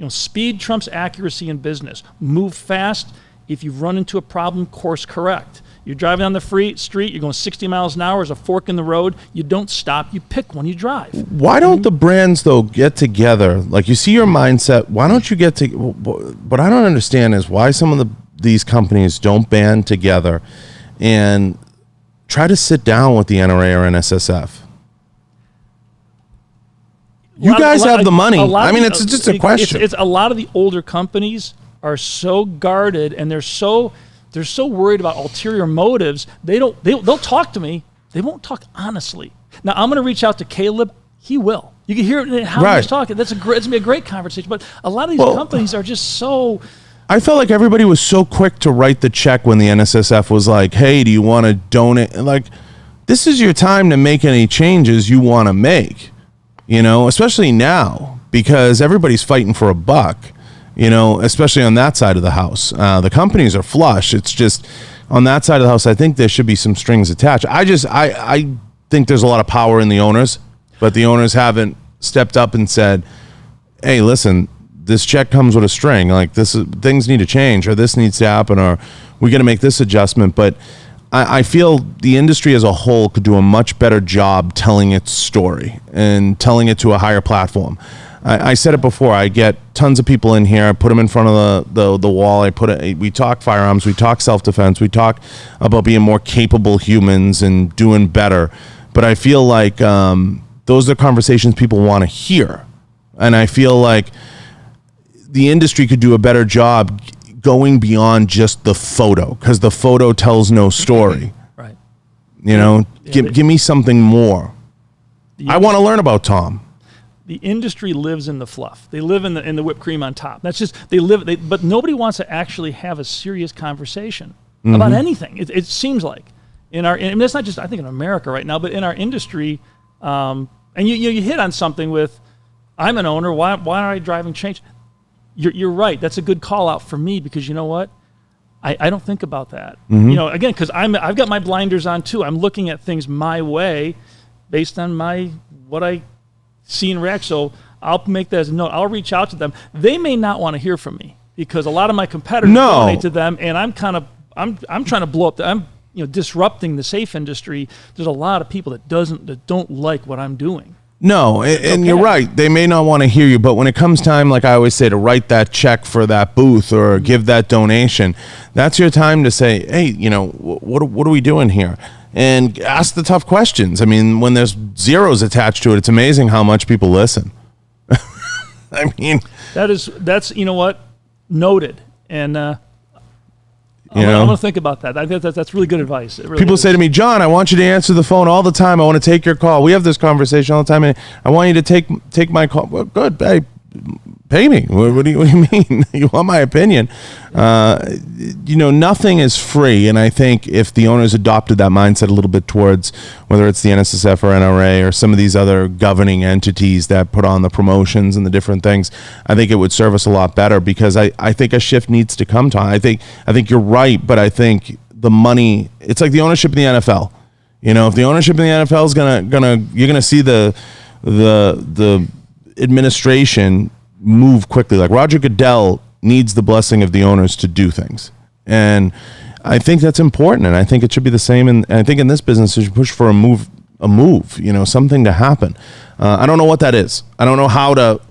Speed trumps accuracy in business. Move fast. If you run into a problem, course correct. You're driving on the street, you're going 60 miles an hour, there's a fork in the road, you don't stop, you pick one, you drive. Why don't the brands, though, get together? Like, you see your mindset, why don't you get to... What I don't understand is why some of these companies don't band together and try to sit down with the NRA or NSSF. You guys have the money. I mean, it's just a question. It's a lot of the older companies are so guarded, and they're so worried about ulterior motives. They'll talk to me. They won't talk honestly. Now I'm going to reach out to Caleb. He will. You can hear how he's talking. It's going to be a great conversation. But a lot of these companies are just so. I felt like everybody was so quick to write the check when the NSSF was like, "Hey, do you want to donate?" Like, this is your time to make any changes you want to make. You know, especially now, because everybody's fighting for a buck. You know, especially on that side of the house. The companies are flush. It's just on that side of the house, I think there should be some strings attached. I think there's a lot of power in the owners, but the owners haven't stepped up and said, hey, listen, this check comes with a string. Like, things need to change, or this needs to happen, or we got to make this adjustment. But I feel the industry as a whole could do a much better job telling its story and telling it to a higher platform. I said it before. I get tons of people in here. I put them in front of the wall. We talk firearms. We talk self-defense. We talk about being more capable humans and doing better. But I feel like those are conversations people want to hear. And I feel like the industry could do a better job going beyond just the photo, because the photo tells no story. Right. You know, give me something more. I want to learn about Tom. The industry lives in the fluff. They live in the whipped cream on top. That's just but nobody wants to actually have a serious conversation about anything. It seems like and that's not just, I think, in America right now, but in our industry. And you hit on something with, I'm an owner. Why are I driving change? You're right. That's a good call out for me, because you know what? I don't think about that. You know, again, because I've got my blinders on too. I'm looking at things my way, based on what I see and react. So I'll make that as a note. I'll reach out to them. They may not want to hear from me, because a lot of my competitors donate to them, and I'm trying to blow up. I'm disrupting the safe industry. There's a lot of people that don't like what I'm doing. No, and you're right. They may not want to hear you, but when it comes time, like I always say, to write that check for that booth or give that donation, that's your time to say, hey, what are we doing here? And ask the tough questions. I mean, when there's zeros attached to it, it's amazing how much people listen. I mean, that's noted. And I'm going to think about that. I think that's really good advice. Really people say to me, John, I want you to answer the phone all the time. I want to take your call. We have this conversation all the time, and I want you to take my call. Well, good, babe. Pay me. What do you mean? You want my opinion? Nothing is free, and I think if the owners adopted that mindset a little bit towards whether it's the NSSF or NRA or some of these other governing entities that put on the promotions and the different things, I think it would serve us a lot better, because I think a shift needs to come to. I think you're right, but I think the money, it's like the ownership in the NFL. If the ownership in the NFL is you're gonna see the administration move quickly. Like Roger Goodell needs the blessing of the owners to do things. And I think that's important. And I think it should be the same. And I think in this business, you should push for a move, something to happen. I don't know what that is. I don't know how to,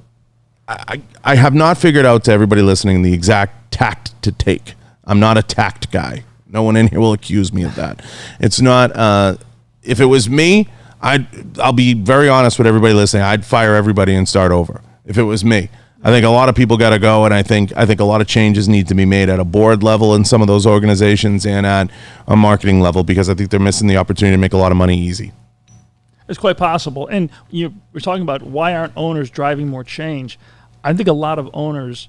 I have not figured out, to everybody listening, the exact tact to take. I'm not a tact guy. No one in here will accuse me of that. It's not, if it was me, I'll be very honest with everybody listening. I'd fire everybody and start over if it was me. I think a lot of people got to go, and I think a lot of changes need to be made at a board level in some of those organizations and at a marketing level, because I think they're missing the opportunity to make a lot of money easy. It's quite possible. And we're talking about why aren't owners driving more change. I think a lot of owners,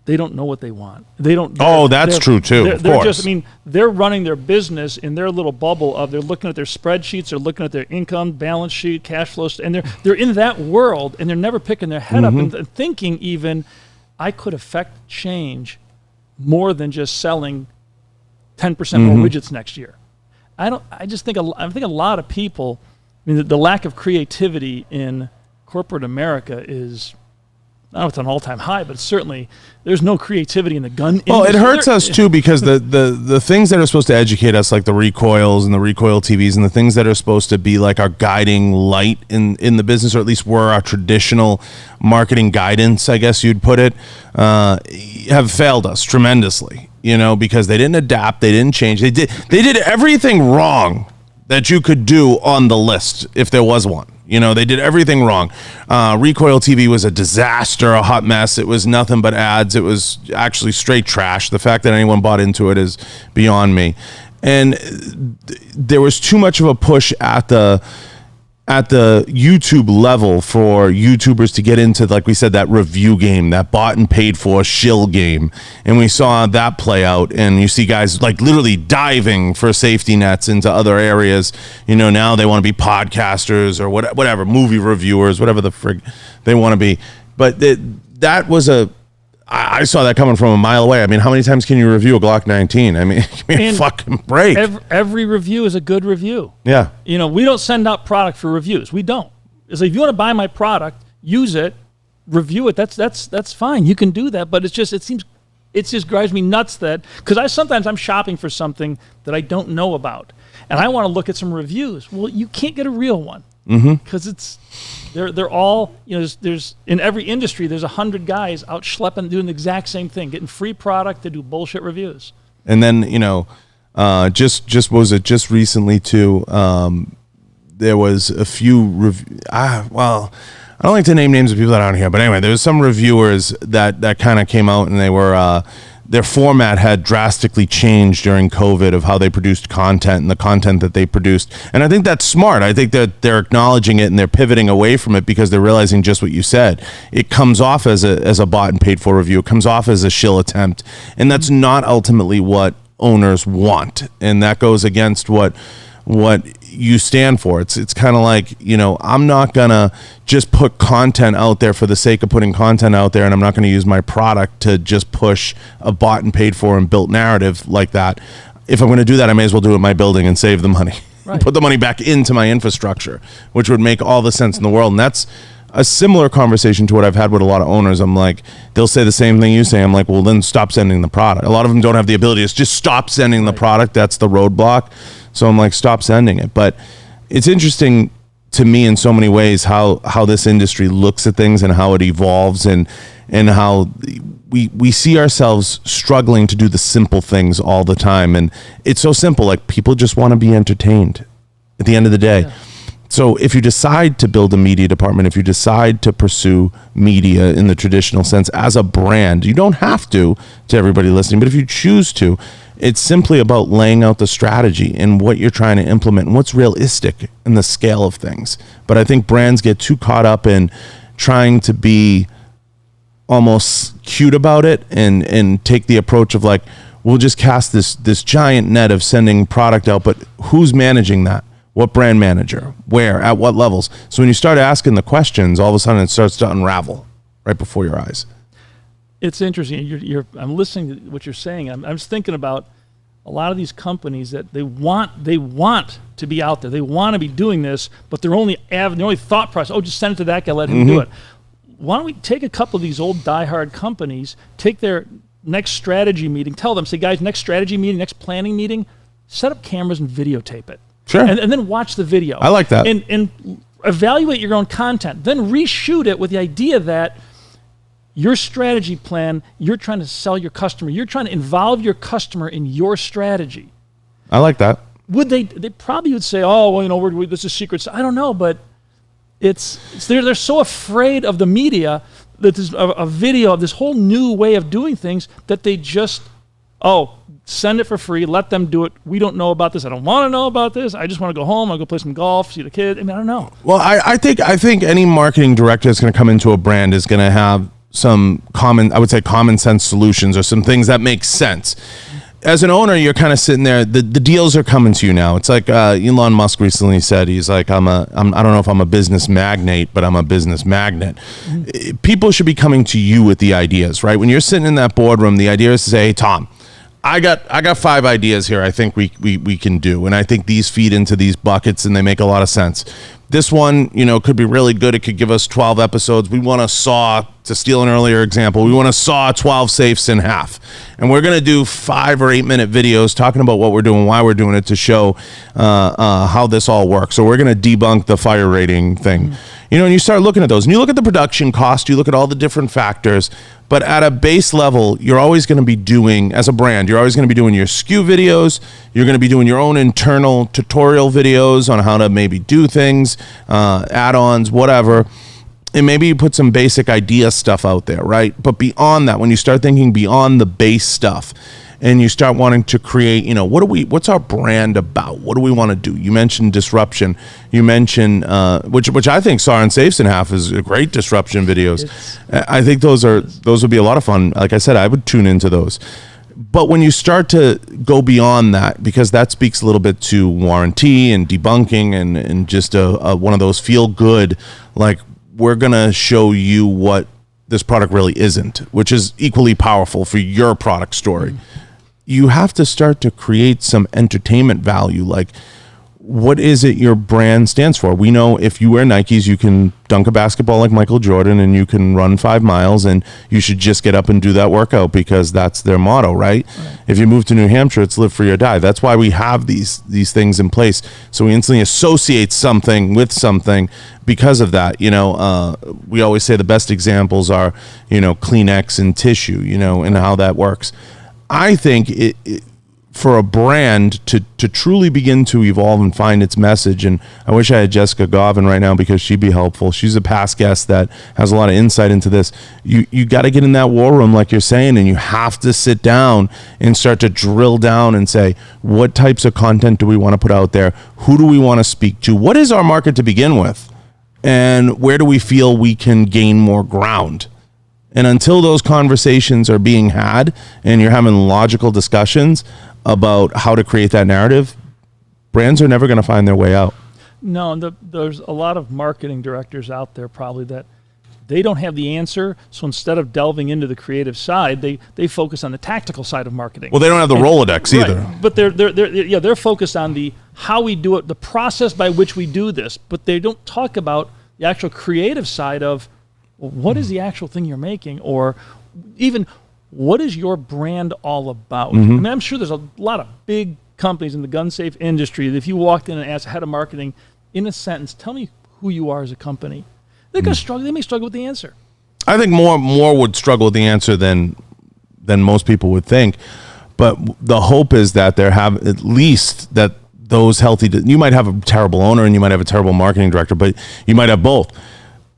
they don't know what they want. They don't. That's true too. Of course. They're running their business in their little bubble of, they're looking at their spreadsheets, they're looking at their income, balance sheet, cash flows, and they're in that world, and they're never picking their head up and thinking even, I could affect change more than just selling 10% more widgets next year. I think a lot of people, the lack of creativity in corporate America is, I don't know if it's an all-time high, but certainly there's no creativity in the gun industry. Well, it hurts us too, because the things that are supposed to educate us, like the recoils and the recoil TVs, and the things that are supposed to be like our guiding light in the business, or at least were our traditional marketing guidance, I guess you'd put it, have failed us tremendously. Because they didn't adapt, they didn't change, they did everything wrong that you could do on the list if there was one. They did everything wrong. Recoil TV was a disaster, a hot mess. It was nothing but ads. It was actually straight trash. The fact that anyone bought into it is beyond me. And there was too much of a push at the YouTube level for YouTubers to get into, like we said, that review game, that bought and paid for shill game. And we saw that play out, and you see guys like literally diving for safety nets into other areas. Now they want to be podcasters or whatever, movie reviewers, whatever the frig they want to be. But that was I saw that coming from a mile away. How many times can you review a Glock 19? Give me a fucking break. Every review is a good review. Yeah. We don't send out product for reviews. We don't. It's like, if you want to buy my product, use it, review it. That's fine. You can do that. But it just drives me nuts because sometimes I'm shopping for something that I don't know about, and I want to look at some reviews. Well, you can't get a real one. Because they're all, there's in every industry there's 100 guys out schlepping doing the exact same thing, getting free product to do bullshit reviews. And then just recently too, there was a few I don't like to name names of people that aren't here, but anyway, there was some reviewers that kind of came out, and they were their format had drastically changed during COVID of how they produced content and the content that they produced. And I think that's smart. I think that they're acknowledging it and they're pivoting away from it because they're realizing just what you said. It comes off as a bought and paid for review. It comes off as a shill attempt. And that's not ultimately what owners want. And that goes against what you stand for. It's kind of like, I'm not gonna just put content out there for the sake of putting content out there, and I'm not going to use my product to just push a bought and paid for and built narrative like that. If I'm going to do that, I may as well do it in my building and save the money. Right. Put the money back into my infrastructure, which would make all the sense in the world. And that's a similar conversation to what I've had with a lot of owners. I'm like, they'll say the same thing you say. I'm like, well, then stop sending the product. A lot of them don't have the ability to just stop sending the product. That's the roadblock. So I'm like, stop sending it. But it's interesting to me in so many ways how this industry looks at things and how it evolves, and how we see ourselves struggling to do the simple things all the time. And it's so simple. Like, people just want to be entertained at the end of the day. Yeah. So if you decide to build a media department, if you decide to pursue media in the traditional sense as a brand, you don't have to everybody listening, but if you choose to, it's simply about laying out the strategy and what you're trying to implement and what's realistic in the scale of things. But I think brands get too caught up in trying to be almost cute about it and take the approach of like, we'll just cast this giant net of sending product out, but who's managing that? What brand manager? Where? At what levels? So when you start asking the questions, all of a sudden it starts to unravel right before your eyes. It's interesting. I'm listening to what you're saying. I'm just thinking about a lot of these companies that they want to be out there. They want to be doing this, but their only thought process, just send it to that guy, let him do it. Why don't we take a couple of these old diehard companies, take their next strategy meeting, tell them, say, guys, next strategy meeting, next planning meeting, set up cameras and videotape it. Sure. And then watch the video. I like that. And evaluate your own content. Then reshoot it with the idea that your strategy plan, you're trying to sell your customer. You're trying to involve your customer in your strategy. I like that. would they probably would say, oh, well, you know, this is secrets. I don't know, but they're so afraid of the media that there's a video of this whole new way of doing things that they just, send it for free, let them do it. We don't know about this. I don't want to know about this. I just want to go home. I'll go play some golf, see the kid. I mean, I don't know. Well, I think any marketing director that's going to come into a brand is going to have some common sense solutions or some things that make sense. As an owner, you're kind of sitting there. The deals are coming to you now. It's like Elon Musk recently said. He's like, I don't know if I'm a business magnate, but I'm a business magnet. Mm-hmm. People should be coming to you with the ideas, right? When you're sitting in that boardroom, the idea is to say, hey, Tom, I got 5 ideas here I think we can do, and I think these feed into these buckets and they make a lot of sense. This one, you know, could be really good. It could give us 12 episodes. We want to saw, to steal an earlier example, we want to saw 12 safes in half. And we're going to do 5 or 8 minute videos talking about what we're doing, why we're doing it, to show how this all works. So we're going to debunk the fire rating thing. Mm-hmm. You know, and you start looking at those, and you look at the production cost, you look at all the different factors, but at a base level, you're always going to be doing, as a brand, you're always going to be doing your SKU videos, you're going to be doing your own internal tutorial videos on how to maybe do things, add-ons, whatever, and maybe you put some basic idea stuff out there, right? But beyond that, when you start thinking beyond the base stuff, and you start wanting to create, you know, what's our brand about? What do we want to do? You mentioned disruption. You mentioned, which I think Saw and Safes in Half is a great disruption videos. I think those would be a lot of fun. Like I said, I would tune into those. But when you start to go beyond that, because that speaks a little bit to warranty and debunking and just one of those feel good, like we're going to show you what this product really isn't, which is equally powerful for your product story. Mm-hmm. You have to start to create some entertainment value. Like, what is it your brand stands for? We know if you wear Nikes, you can dunk a basketball like Michael Jordan and you can run 5 miles, and you should just get up and do that workout because that's their motto, right? If you move to New Hampshire, it's live free or die. That's why we have these things in place. So we instantly associate something with something because of that. You know, we always say the best examples are, you know, Kleenex and tissue, you know, and how that works. I think for a brand to truly begin to evolve and find its message, and I wish I had Jessica Govin right now because she'd be helpful. She's a past guest that has a lot of insight into this. You got to get in that war room, like you're saying, and you have to sit down and start to drill down and say, what types of content do we want to put out there? Who do we want to speak to? What is our market to begin with? And where do we feel we can gain more ground? And until those conversations are being had and you're having logical discussions about how to create that narrative, brands are never going to find their way out. No, there's a lot of marketing directors out there probably that they don't have the answer. So instead of delving into the creative side, they focus on the tactical side of marketing. Well, they don't have the Rolodex either. Right. But they're focused on the how we do it, the process by which we do this. But they don't talk about the actual creative side of, what is the actual thing you're making, or even what is your brand all about? Mm-hmm. I mean, I'm sure there's a lot of big companies in the gun safe industry that if you walked in and asked head of marketing in a sentence, tell me who you are as a company, they're going to struggle. They may struggle with the answer. I think more would struggle with the answer than most people would think. But the hope is that there have at least that those healthy. You might have a terrible owner and you might have a terrible marketing director, but you might have both.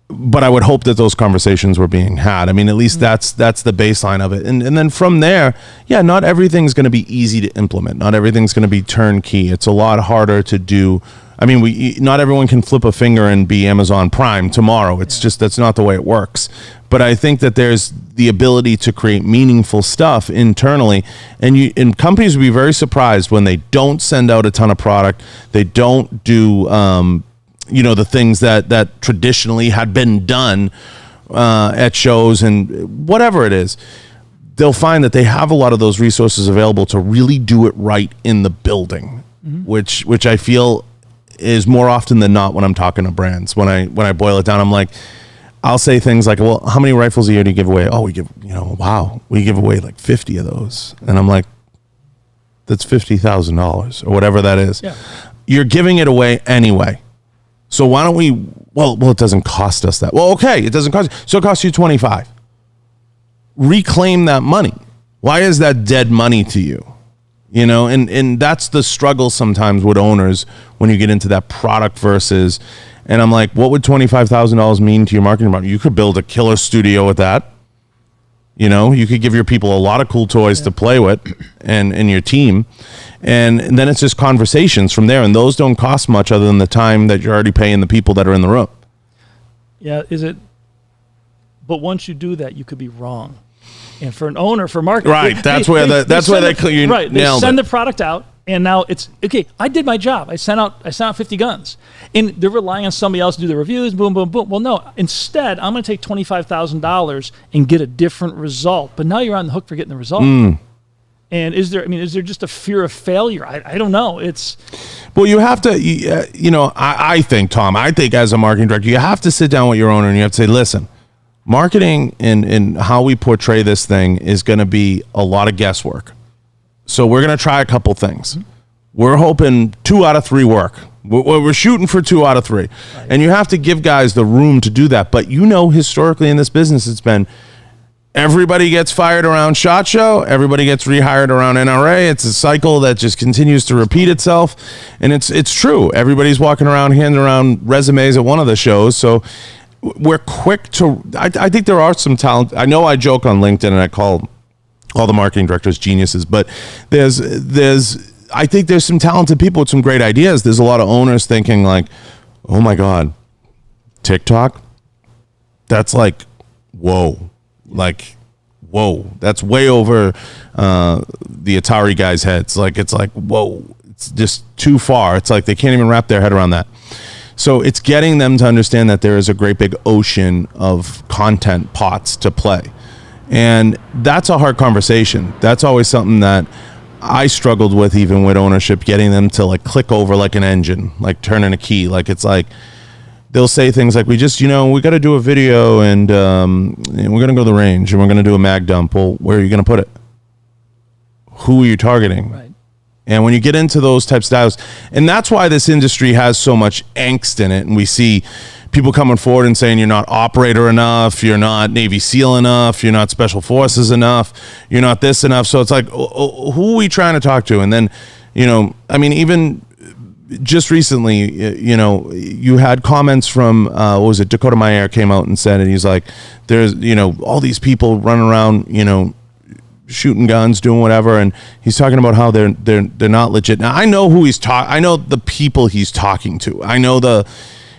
But I would hope that those conversations were being had. I mean, at least that's the baseline of it. And then from there, yeah, not everything's going to be easy to implement. Not everything's going to be turnkey. It's a lot harder to do. I mean, not everyone can flip a finger and be Amazon Prime tomorrow. It's just, that's not the way it works. But I think that there's the ability to create meaningful stuff internally. And companies will be very surprised when they don't send out a ton of product. They don't do, the things that traditionally had been done at shows and whatever it is. They'll find that they have a lot of those resources available to really do it right in the building, which I feel is more often than not when I'm talking to brands. When I boil it down, I'm like, I'll say things like, well, how many rifles a year do you give away? Oh, we give away like 50 of those. And I'm like, that's $50,000 or whatever that is. Yeah. You're giving it away anyway. So why don't we, well, it doesn't cost us that. Well, okay, it doesn't cost you. So it costs you $25. Reclaim that money. Why is that dead money to you? You know, and that's the struggle sometimes with owners when you get into that product versus, and I'm like, what would $25,000 mean to your marketing department? You could build a killer studio with that. You know, you could give your people a lot of cool toys to play with and your team. And then it's just conversations from there. And those don't cost much other than the time that you're already paying the people that are in the room. Yeah, but once you do that, you could be wrong. And for an owner, for marketing, right? That's where they send the product out, and now it's okay. I did my job. I sent out 50 guns, and they're relying on somebody else to do the reviews. Boom, boom, boom. Well, no. Instead, I'm going to take $25,000 and get a different result. But now you're on the hook for getting the result. And is there just a fear of failure? I don't know. Well, you have to. I think, Tom. I think as a marketing director, you have to sit down with your owner and you have to say, listen. Marketing and how we portray this thing is going to be a lot of guesswork. So we're going to try a couple things. We're hoping 2 out of 3 work. We're shooting for 2 out of 3. Right. And you have to give guys the room to do that. But historically in this business, it's been everybody gets fired around SHOT Show. Everybody gets rehired around NRA. It's a cycle that just continues to repeat itself. And it's true. Everybody's walking around, handing around resumes at one of the shows. So we're quick to, I think there are some talent. I know I joke on LinkedIn and I call all the marketing directors geniuses, but I think there's some talented people with some great ideas. There's a lot of owners thinking like, oh my God, TikTok? That's like, whoa, that's way over the Atari guys' heads. It's like, whoa, it's just too far. It's like they can't even wrap their head around that. So it's getting them to understand that there is a great big ocean of content pots to play. And that's a hard conversation. That's always something that I struggled with, even with ownership, getting them to like click over like an engine, like turning a key. Like it's like they'll say things like, we got to do a video and we're going to go to the range and we're going to do a mag dump. Well, where are you going to put it? Who are you targeting? Right. And when you get into those types of styles, and that's why this industry has so much angst in it, and we see people coming forward and saying you're not operator enough, you're not Navy SEAL enough, you're not Special Forces enough, you're not this enough. So it's like, who are we trying to talk to? And then, even just recently, you had comments from, Dakota Meyer came out and said, and he's like, there's, all these people running around, shooting guns, doing whatever, and he's talking about how they're not legit. Now I know who I know the people he's talking to. I know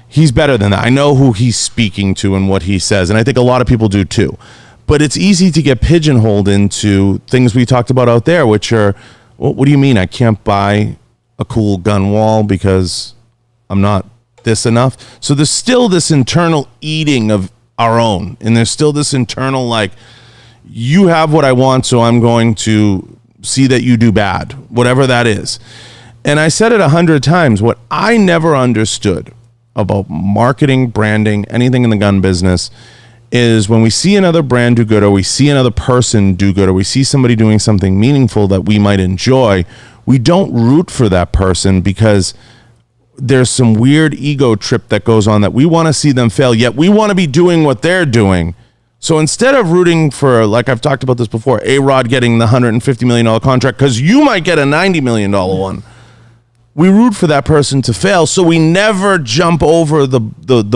he's better than that. I know who he's speaking to and what he says, and I think a lot of people do too. But it's easy to get pigeonholed into things we talked about out there, which are, what do you mean I can't buy a cool gun wall because I'm not this enough? So there's still this internal eating of our own, and there's still this internal like, you have what I want, so I'm going to see that you do bad, whatever that is. And I said it 100 times. What I never understood about marketing, branding, anything in the gun business is when we see another brand do good, or we see another person do good, or we see somebody doing something meaningful that we might enjoy, we don't root for that person because there's some weird ego trip that goes on that we want to see them fail, yet we want to be doing what they're doing. So instead of rooting for, like I've talked about this before, A-Rod getting the $150 million contract because you might get a $90 million one, we root for that person to fail. So we never jump over the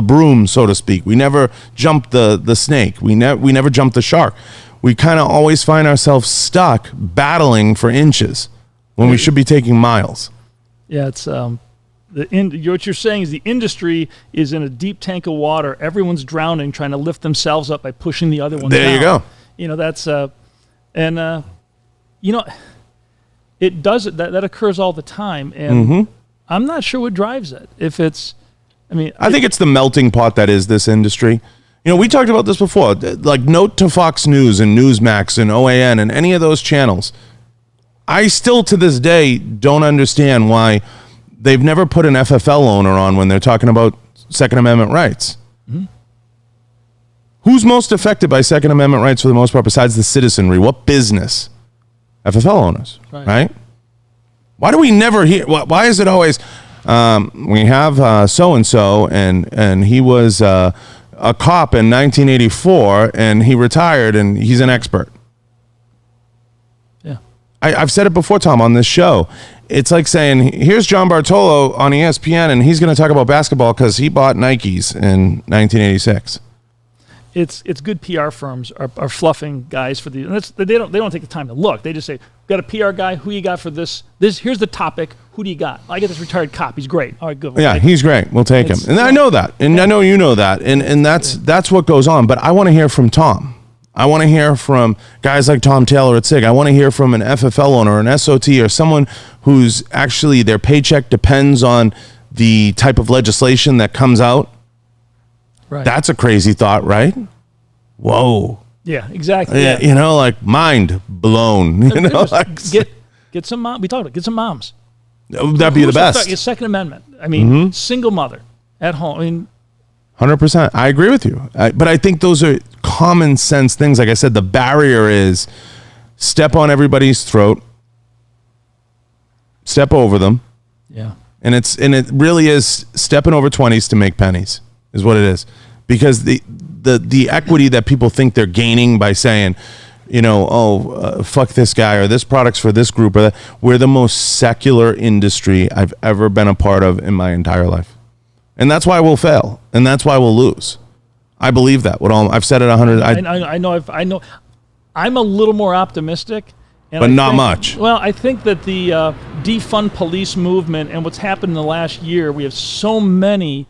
broom, so to speak. We never jump the snake. We never jump the shark. We kind of always find ourselves stuck battling for inches when we should be taking miles. Yeah, it's what you're saying is the industry is in a deep tank of water. Everyone's drowning, trying to lift themselves up by pushing the other one down. There you That's go. it does that occurs all the time, and I'm not sure what drives it. If it's, I think it's the melting pot that is this industry. We talked about this before. Like, note to Fox News and Newsmax and OAN and any of those channels. I still to this day don't understand why they've never put an FFL owner on when they're talking about Second Amendment rights. Mm-hmm. Who's most affected by Second Amendment rights for the most part besides the citizenry? What business? FFL owners, right? Why do we never hear? Why is it always we have so-and-so and he was a cop in 1984 and he retired and he's an expert? Yeah. I've said it before, Tom, on this show. It's like saying, here's John Bartolo on ESPN, and he's going to talk about basketball because he bought Nikes in 1986. It's good PR firms are fluffing guys for these. And they don't take the time to look. They just say, got a PR guy. Who you got for this? Here's the topic. Who do you got? I get this retired cop. He's great. All right, good. Yeah, he's great. We'll take him. And I know that, and I know you know that, and that's what goes on. But I want to hear from Tom. I want to hear from guys like Tom Taylor at SIG. I want to hear from an FFL owner, an SOT, or someone who's actually their paycheck depends on the type of legislation that comes out. Right. That's a crazy thought, right? Whoa. Yeah, exactly. Yeah, you know, like mind blown. You know, like, get some mom. We talked about get some moms. That'd be the best. Your Second Amendment. I mean, single mother at home. I mean, 100%. I agree with you. But I think those are common sense things. Like I said, the barrier is step on everybody's throat, step over them. Yeah. And it really is stepping over 20s to make pennies is what it is. Because the equity that people think they're gaining by saying, you know, fuck this guy or this product's for this group or that. We're the most secular industry I've ever been a part of in my entire life. And that's why we'll fail. And that's why we'll lose. I believe that. I've said it 100. I know. I'm a little more optimistic. But not much. Well, I think that the defund police movement and what's happened in the last year, we have so many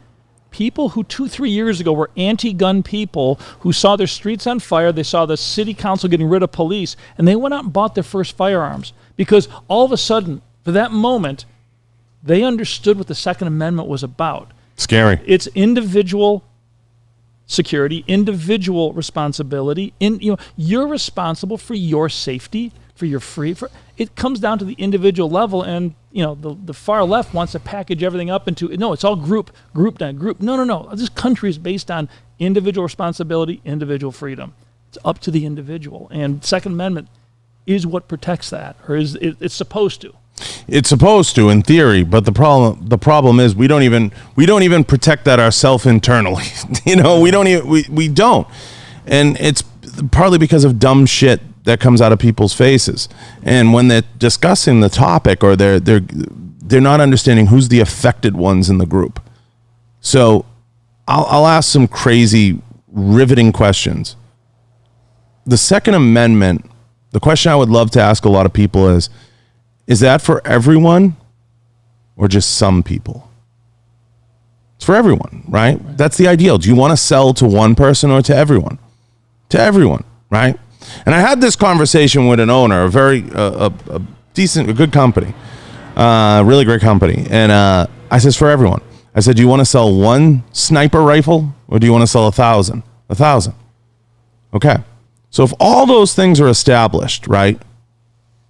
people who 2-3 years ago were anti-gun people who saw their streets on fire, they saw the city council getting rid of police, and they went out and bought their first firearms because all of a sudden, for that moment, they understood what the Second Amendment was about. Scary. It's individual security, individual responsibility. You're responsible for your safety, for your free. It comes down to the individual level, and the far left wants to package everything up into it's all group. No. This country is based on individual responsibility, individual freedom. It's up to the individual, and Second Amendment is what protects that, or it's supposed to. It's supposed to, in theory, but the problem is we don't even protect that ourselves internally. We don't, and it's partly because of dumb shit that comes out of people's faces. And when they're discussing the topic, or they're not understanding who's the affected ones in the group. So I'll ask some crazy, riveting questions. The Second Amendment, the question I would love to ask a lot of people is that for everyone or just some people? It's for everyone, right? That's the ideal. Do you want to sell to one person or to everyone? To everyone, right? And I had this conversation with an owner, a very decent, a good company, really great company. And I says, for everyone. I said, do you want to sell one sniper rifle or do you want to sell 1,000? 1,000. Okay. So if all those things are established, right?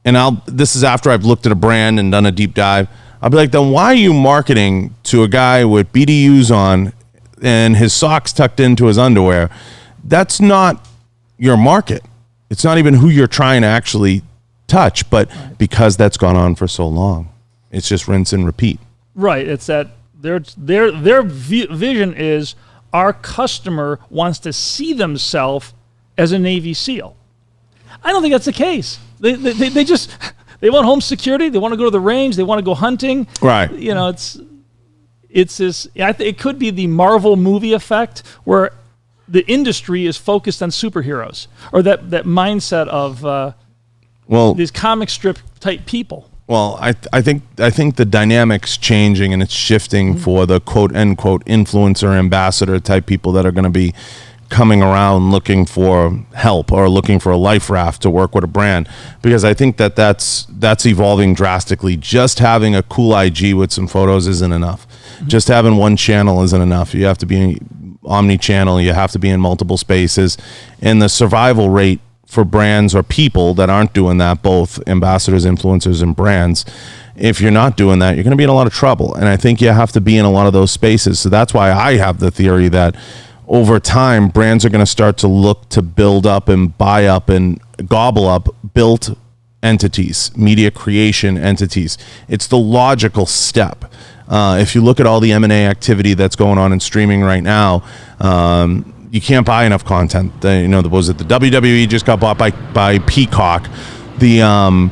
And this is after I've looked at a brand and done a deep dive. I'll be like, then why are you marketing to a guy with BDUs on and his socks tucked into his underwear? That's not your market. It's not even who you're trying to actually touch, but because that's gone on for so long, it's just rinse and repeat. Right. It's that their vision is our customer wants to see themselves as a Navy SEAL. I don't think that's the case. They want home security. They want to go to the range. They want to go hunting. Right. It's this. It could be the Marvel movie effect where the industry is focused on superheroes, or that mindset of these comic strip type people. Well, I think the dynamic's changing and it's shifting for the quote unquote influencer ambassador type people that are going to be coming around looking for help or looking for a life raft to work with a brand, because I think that's evolving drastically. Just having a cool IG with some photos isn't enough. Just having one channel isn't enough. You have to be omni-channel. You have to be in multiple spaces, and the survival rate for brands or people that aren't doing that, both ambassadors, influencers, and brands, if you're not doing that, you're going to be in a lot of trouble. And I think you have to be in a lot of those spaces. So that's why I have the theory that over time, brands are going to start to look to build up and buy up and gobble up built entities, media creation entities. It's the logical step. If you look at all the M&A activity that's going on in streaming right now, you can't buy enough content. Was it the WWE just got bought by Peacock? The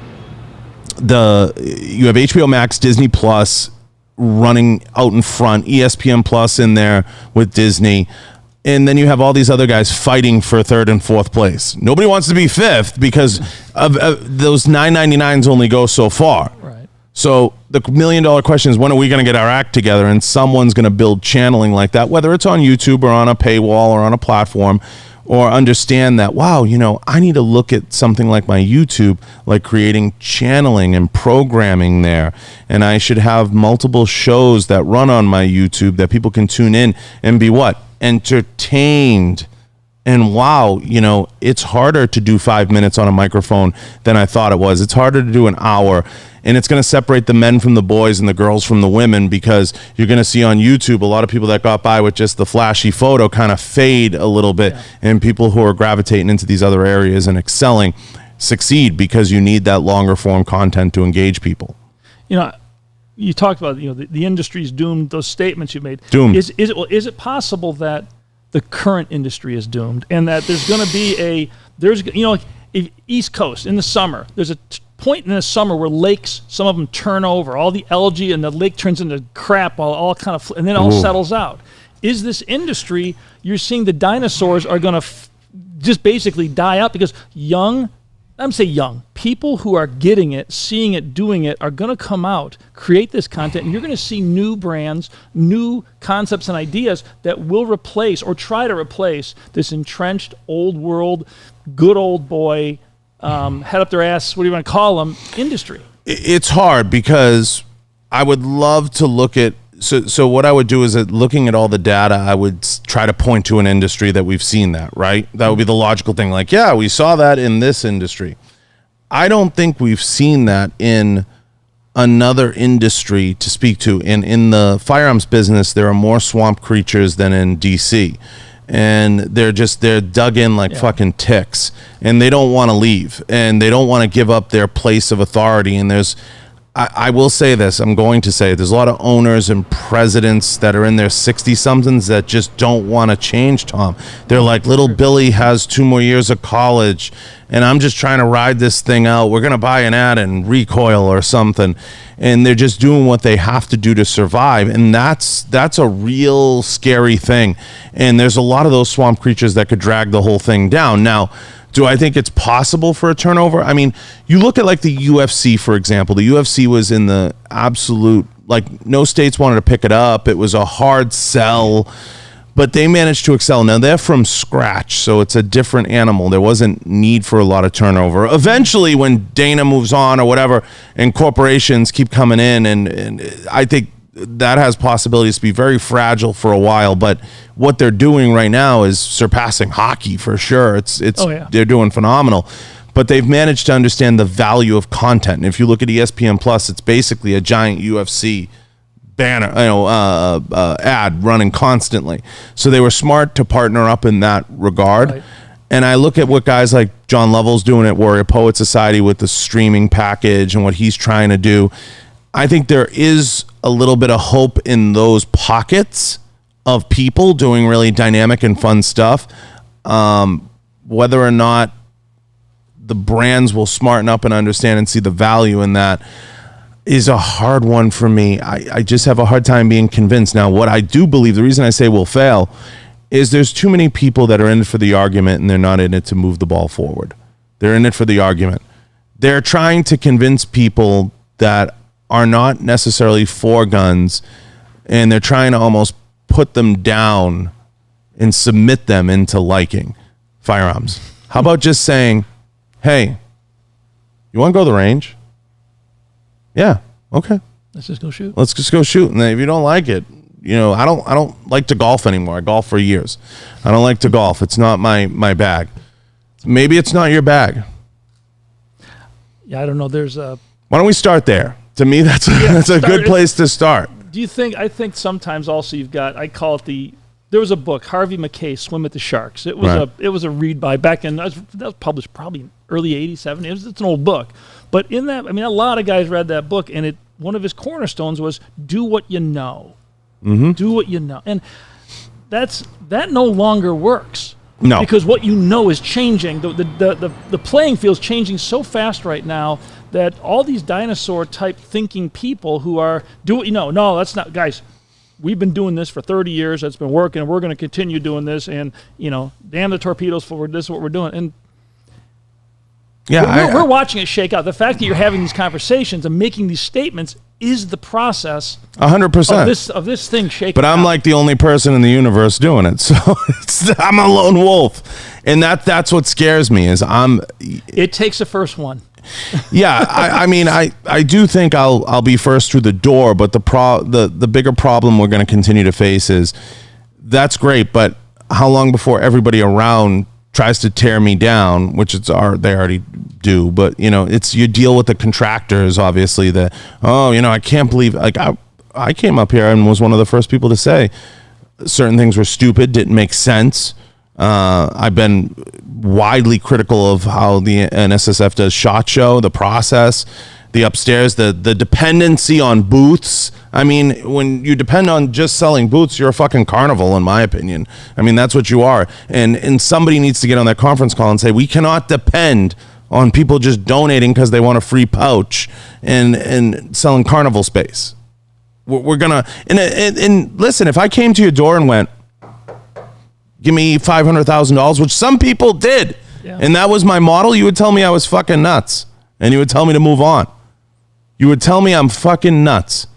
you have HBO Max, Disney Plus running out in front, ESPN Plus in there with Disney. And then you have all these other guys fighting for third and fourth place. Nobody wants to be fifth because of those $9.99s only go so far. Right. So the $1 million question is, when are we going to get our act together? And someone's going to build channeling like that, whether it's on YouTube or on a paywall or on a platform, or understand that, wow, I need to look at something like my YouTube, like creating channeling and programming there. And I should have multiple shows that run on my YouTube that people can tune in and be what? Entertained. And wow, it's harder to do 5 minutes on a microphone than I thought it was. It's harder to do an hour. And it's going to separate the men from the boys and the girls from the women, because you're going to see on YouTube a lot of people that got by with just the flashy photo kind of fade a little bit. Yeah. And people who are gravitating into these other areas and excelling succeed, because you need that longer form content to engage people. You talked about the industry's doomed. Those statements you made. Doomed. Is it possible that the current industry is doomed, and that there's going to be East Coast in the summer? There's a point in the summer where lakes, some of them turn over. All the algae and the lake turns into crap. All kind of, and then it all settles out. Is this industry? You're seeing the dinosaurs are going to just basically die out, because young people who are getting it, seeing it, doing it, are going to come out, create this content, and you're going to see new brands, new concepts and ideas that will replace or try to replace this entrenched old world, good old boy, head up their ass, what do you want to call them, industry. It's hard, because I would love to look at, so what I would do is, looking at all the data, I would try to point to an industry that we've seen that, right? That would be the logical thing. Like, yeah, we saw that in this industry. I don't think we've seen that in another industry to speak to. In the firearms business, there are more swamp creatures than in DC. And they're dug in like fucking ticks, and they don't want to leave, and they don't want to give up their place of authority. And I will say this, I'm going to say, there's a lot of owners and presidents that are in their 60-somethings that just don't want to change, Tom. They're like, little Billy has 2 more years of college, and I'm just trying to ride this thing out. We're going to buy an ad and recoil or something. And they're just doing what they have to do to survive. And that's a real scary thing. And there's a lot of those swamp creatures that could drag the whole thing down. Now, do I think it's possible for a turnover? I mean, you look at like the UFC, for example. The UFC was in the absolute, like, no states wanted to pick it up. It was a hard sell, but they managed to excel. Now, they're from scratch, so it's a different animal. There wasn't need for a lot of turnover. Eventually, when Dana moves on or whatever, and corporations keep coming in, and I think that has possibilities to be very fragile for a while, but what they're doing right now is surpassing hockey for sure. They're doing phenomenal, but they've managed to understand the value of content. And if you look at ESPN Plus, it's basically a giant UFC banner, ad running constantly. So they were smart to partner up in that regard. Right. And I look at what guys like John Lovell's doing at Warrior Poet Society with the streaming package and what he's trying to do. I think there is a little bit of hope in those pockets of people doing really dynamic and fun stuff. Whether or not the brands will smarten up and understand and see the value in that is a hard one for me. I just have a hard time being convinced. Now, what I do believe, the reason I say will fail, is there's too many people that are in it for the argument, and they're not in it to move the ball forward. They're in it for the argument. They're trying to convince people that are not necessarily for guns, and they're trying to almost put them down and submit them into liking firearms. How about just saying, hey, you want to go to the range? Yeah, okay. Let's just go shoot. Let's just go shoot. And then if you don't like it, I don't like to golf anymore. I golfed for years. I don't like to golf. It's not my bag. Maybe it's not your bag. Yeah, I don't know. Why don't we start there? To me, that's a good place to start. Do you think? I think sometimes also I call it there was a book, Harvey Mackay, Swim with the Sharks. It was a read by back in, that was published probably in early 80s, 70s. It's an old book. But in that, a lot of guys read that book, and one of his cornerstones was do what you know. Mm-hmm. Do what you know. And that no longer works. No. Because what you know is changing. The playing field is changing so fast right now that all these dinosaur-type thinking people who are, no, that's not, guys, we've been doing this for 30 years. That's been working, and we're going to continue doing this. And, damn the torpedoes for this is what we're doing. And we're watching it shake out. The fact that you're having these conversations and making these statements is the process 100% of this thing shaking But I'm out. like the only person in the universe doing it. So I'm a lone wolf. And that's what scares me is it takes the first one. Yeah, I do think I'll be first through the door, but the bigger problem we're going to continue to face is that's great, but how long before everybody around tries to tear me down, which they already do, but it's you deal with the contractors, obviously, I can't believe, like I came up here and was one of the first people to say certain things were stupid, didn't make sense. I've been widely critical of how the NSSF does SHOT Show, the process, the upstairs, the dependency on booths. I mean, when you depend on just selling booths, you're a fucking carnival, in my opinion. I mean, that's what you are. And somebody needs to get on that conference call and say, we cannot depend on people just donating because they want a free pouch and selling carnival space. We're gonna, and listen, if I came to your door and went, give me $500,000, which some people did, and that was my model, you would tell me I was fucking nuts, and you would tell me to move on. You would tell me I'm fucking nuts.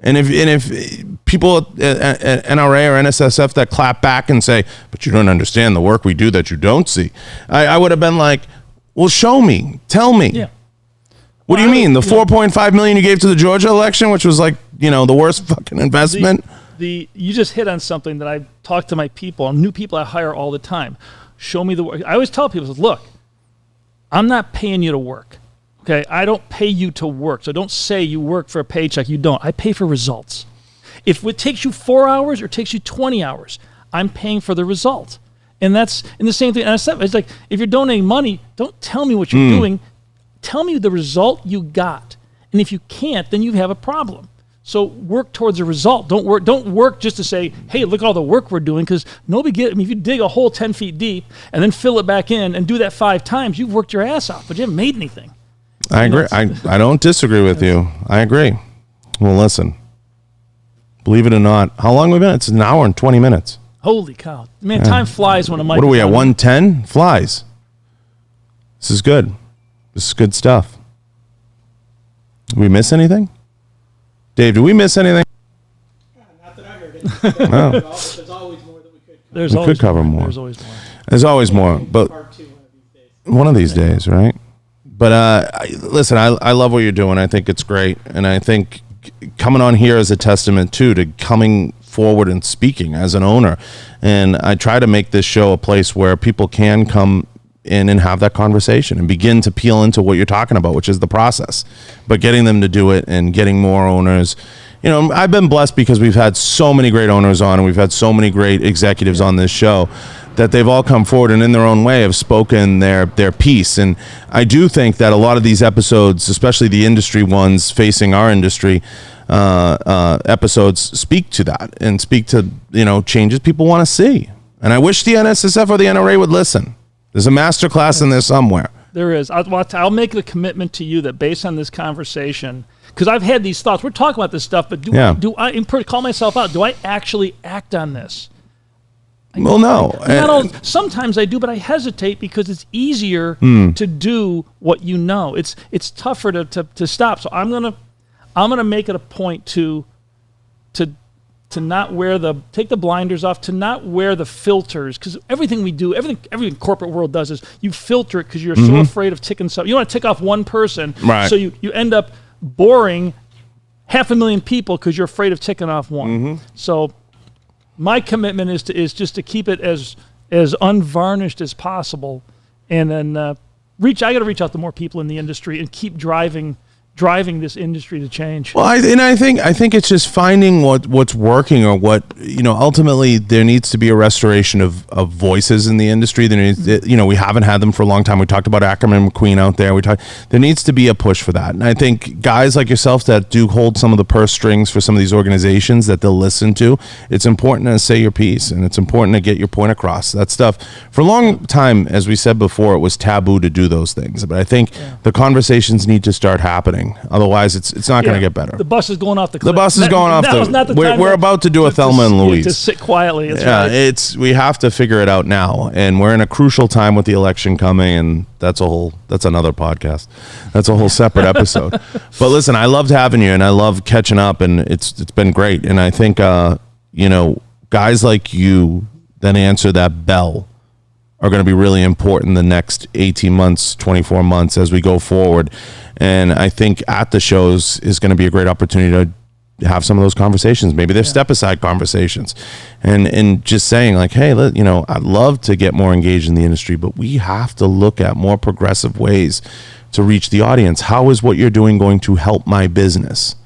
And if people at NRA or NSSF that clap back and say, but you don't understand the work we do that you don't see, I would have been like, well, show me, tell me. Yeah. What do you mean? The $4.5 million you gave to the Georgia election, which was like, the worst fucking investment? You just hit on something that I talk to my people, new people I hire all the time. Show me the work. I always tell people, look, I'm not paying you to work. Okay, I don't pay you to work. So don't say you work for a paycheck. You don't. I pay for results. If it takes you 4 hours or it takes you 20 hours, I'm paying for the result. And that's in the same thing. And it's like, if you're donating money, don't tell me what you're doing. Tell me the result you got. And if you can't, then you have a problem. So work towards a result. Don't work just to say, hey, look at all the work we're doing, because if you dig a hole 10 feet deep and then fill it back in and do that 5 times, you've worked your ass off, but you haven't made anything. I agree. I don't disagree with you. I agree. Well, listen, believe it or not, how long have we been? It's an hour and 20 minutes. Holy cow. Man, time flies when a mic. What are we at, 110? Flies. This is good. This is good stuff. Did we miss anything? Dave, did we miss anything? Not that I heard it. No. There's always more that we could cover. We could cover more. There's always more. There's always more. But Part 2 one of these days. One of these days, right? But listen, I love what you're doing. I think it's great. And I think coming on here is a testament, too, to coming forward and speaking as an owner. And I try to make this show a place where people can come in and have that conversation and begin to peel into what you're talking about, which is the process. But getting them to do it and getting more owners. I've been blessed because we've had so many great owners on and we've had so many great executives on this show that they've all come forward and in their own way have spoken their piece. And I do think that a lot of these episodes, especially the industry ones facing our industry, episodes speak to that and speak to, changes people want to see. And I wish the NSSF or the NRA would listen. There's a master class in there somewhere. There is. I'll make the commitment to you that based on this conversation, because I've had these thoughts. We're talking about this stuff, but do I call myself out? Do I actually act on this? Well, no. Sometimes I do, but I hesitate because it's easier to do what you know. It's tougher to stop. So I'm gonna make it a point to not take the blinders off, to not wear the filters, because everything we do, everything corporate world does is you filter it because you're so afraid of ticking something. You want to tick off one person, right? So you end up boring 500,000 people because you're afraid of ticking off one. So my commitment is just to keep it as unvarnished as possible, and then I got to reach out to more people in the industry and keep driving driving this industry to change. Well, I think it's just finding what's working, or what, ultimately there needs to be a restoration of voices in the industry. There needs, we haven't had them for a long time. We talked about Ackerman McQueen out there. There needs to be a push for that. And I think guys like yourself that do hold some of the purse strings for some of these organizations that they'll listen to, it's important to say your piece, and it's important to get your point across. That stuff, for a long time, as we said before, it was taboo to do those things. But I think the conversations need to start happening. Otherwise, it's not going to get better. The bus is going off the cliff. The bus is going off the. We're about to do a Thelma and Louise. To sit quietly. Right. We have to figure it out now, and we're in a crucial time with the election coming, and that's another podcast. That's a whole separate episode. But listen, I loved having you, and I love catching up, and it's been great. And I think guys like you that answer that bell are going to be really important the next 18 months, 24 months as we go forward. And I think at the shows is going to be a great opportunity to have some of those conversations. Maybe they're step-aside conversations. And just saying like, hey, I'd love to get more engaged in the industry, but we have to look at more progressive ways to reach the audience. How is what you're doing going to help my business?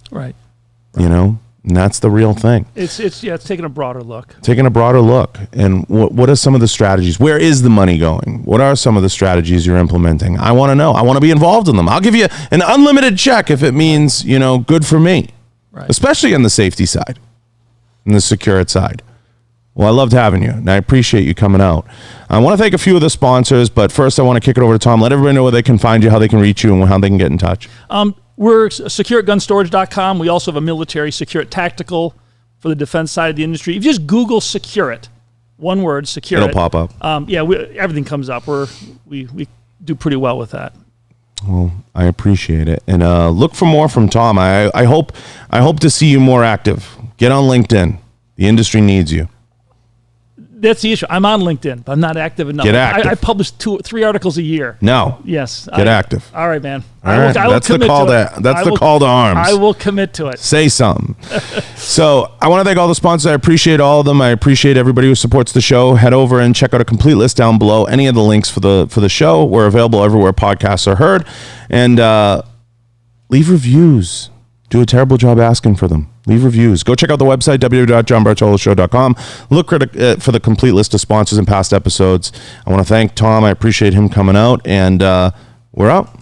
Right. And that's the real thing. It's taking a broader look. And what are some of the strategies? Where is the money going? What are some of the strategies you're implementing? I want to know. I want to be involved in them. I'll give you an unlimited check if it means, good for me. Right. Especially on the safety side and the SecureIT side. Well, I loved having you, and I appreciate you coming out. I want to thank a few of the sponsors, but first I want to kick it over to Tom. Let everybody know where they can find you, how they can reach you, and how they can get in touch. We're SecureITGunStorage.com. We also have a military SecureIT Tactical for the defense side of the industry. If you just Google SecureIT, one word, SecureIT, it'll pop up. Everything comes up. We do pretty well with that. Well, I appreciate it, and look for more from Tom. I hope to see you more active. Get on LinkedIn. The industry needs you. That's the issue. I'm on LinkedIn, but I'm not active enough. Get active. I publish 2-3 articles a year. No. Yes. Get active. All right, man. All right. That's the call to call to arms. I will commit to it. Say something. So I want to thank all the sponsors. I appreciate all of them. I appreciate everybody who supports the show. Head over and check out a complete list down below. Any of the links for the show, we're available everywhere podcasts are heard. And leave reviews. Do a terrible job asking for them. Leave reviews. Go check out the website, www.johnbartoloshow.com. Look for the complete list of sponsors and past episodes. I want to thank Tom. I appreciate him coming out, and we're out.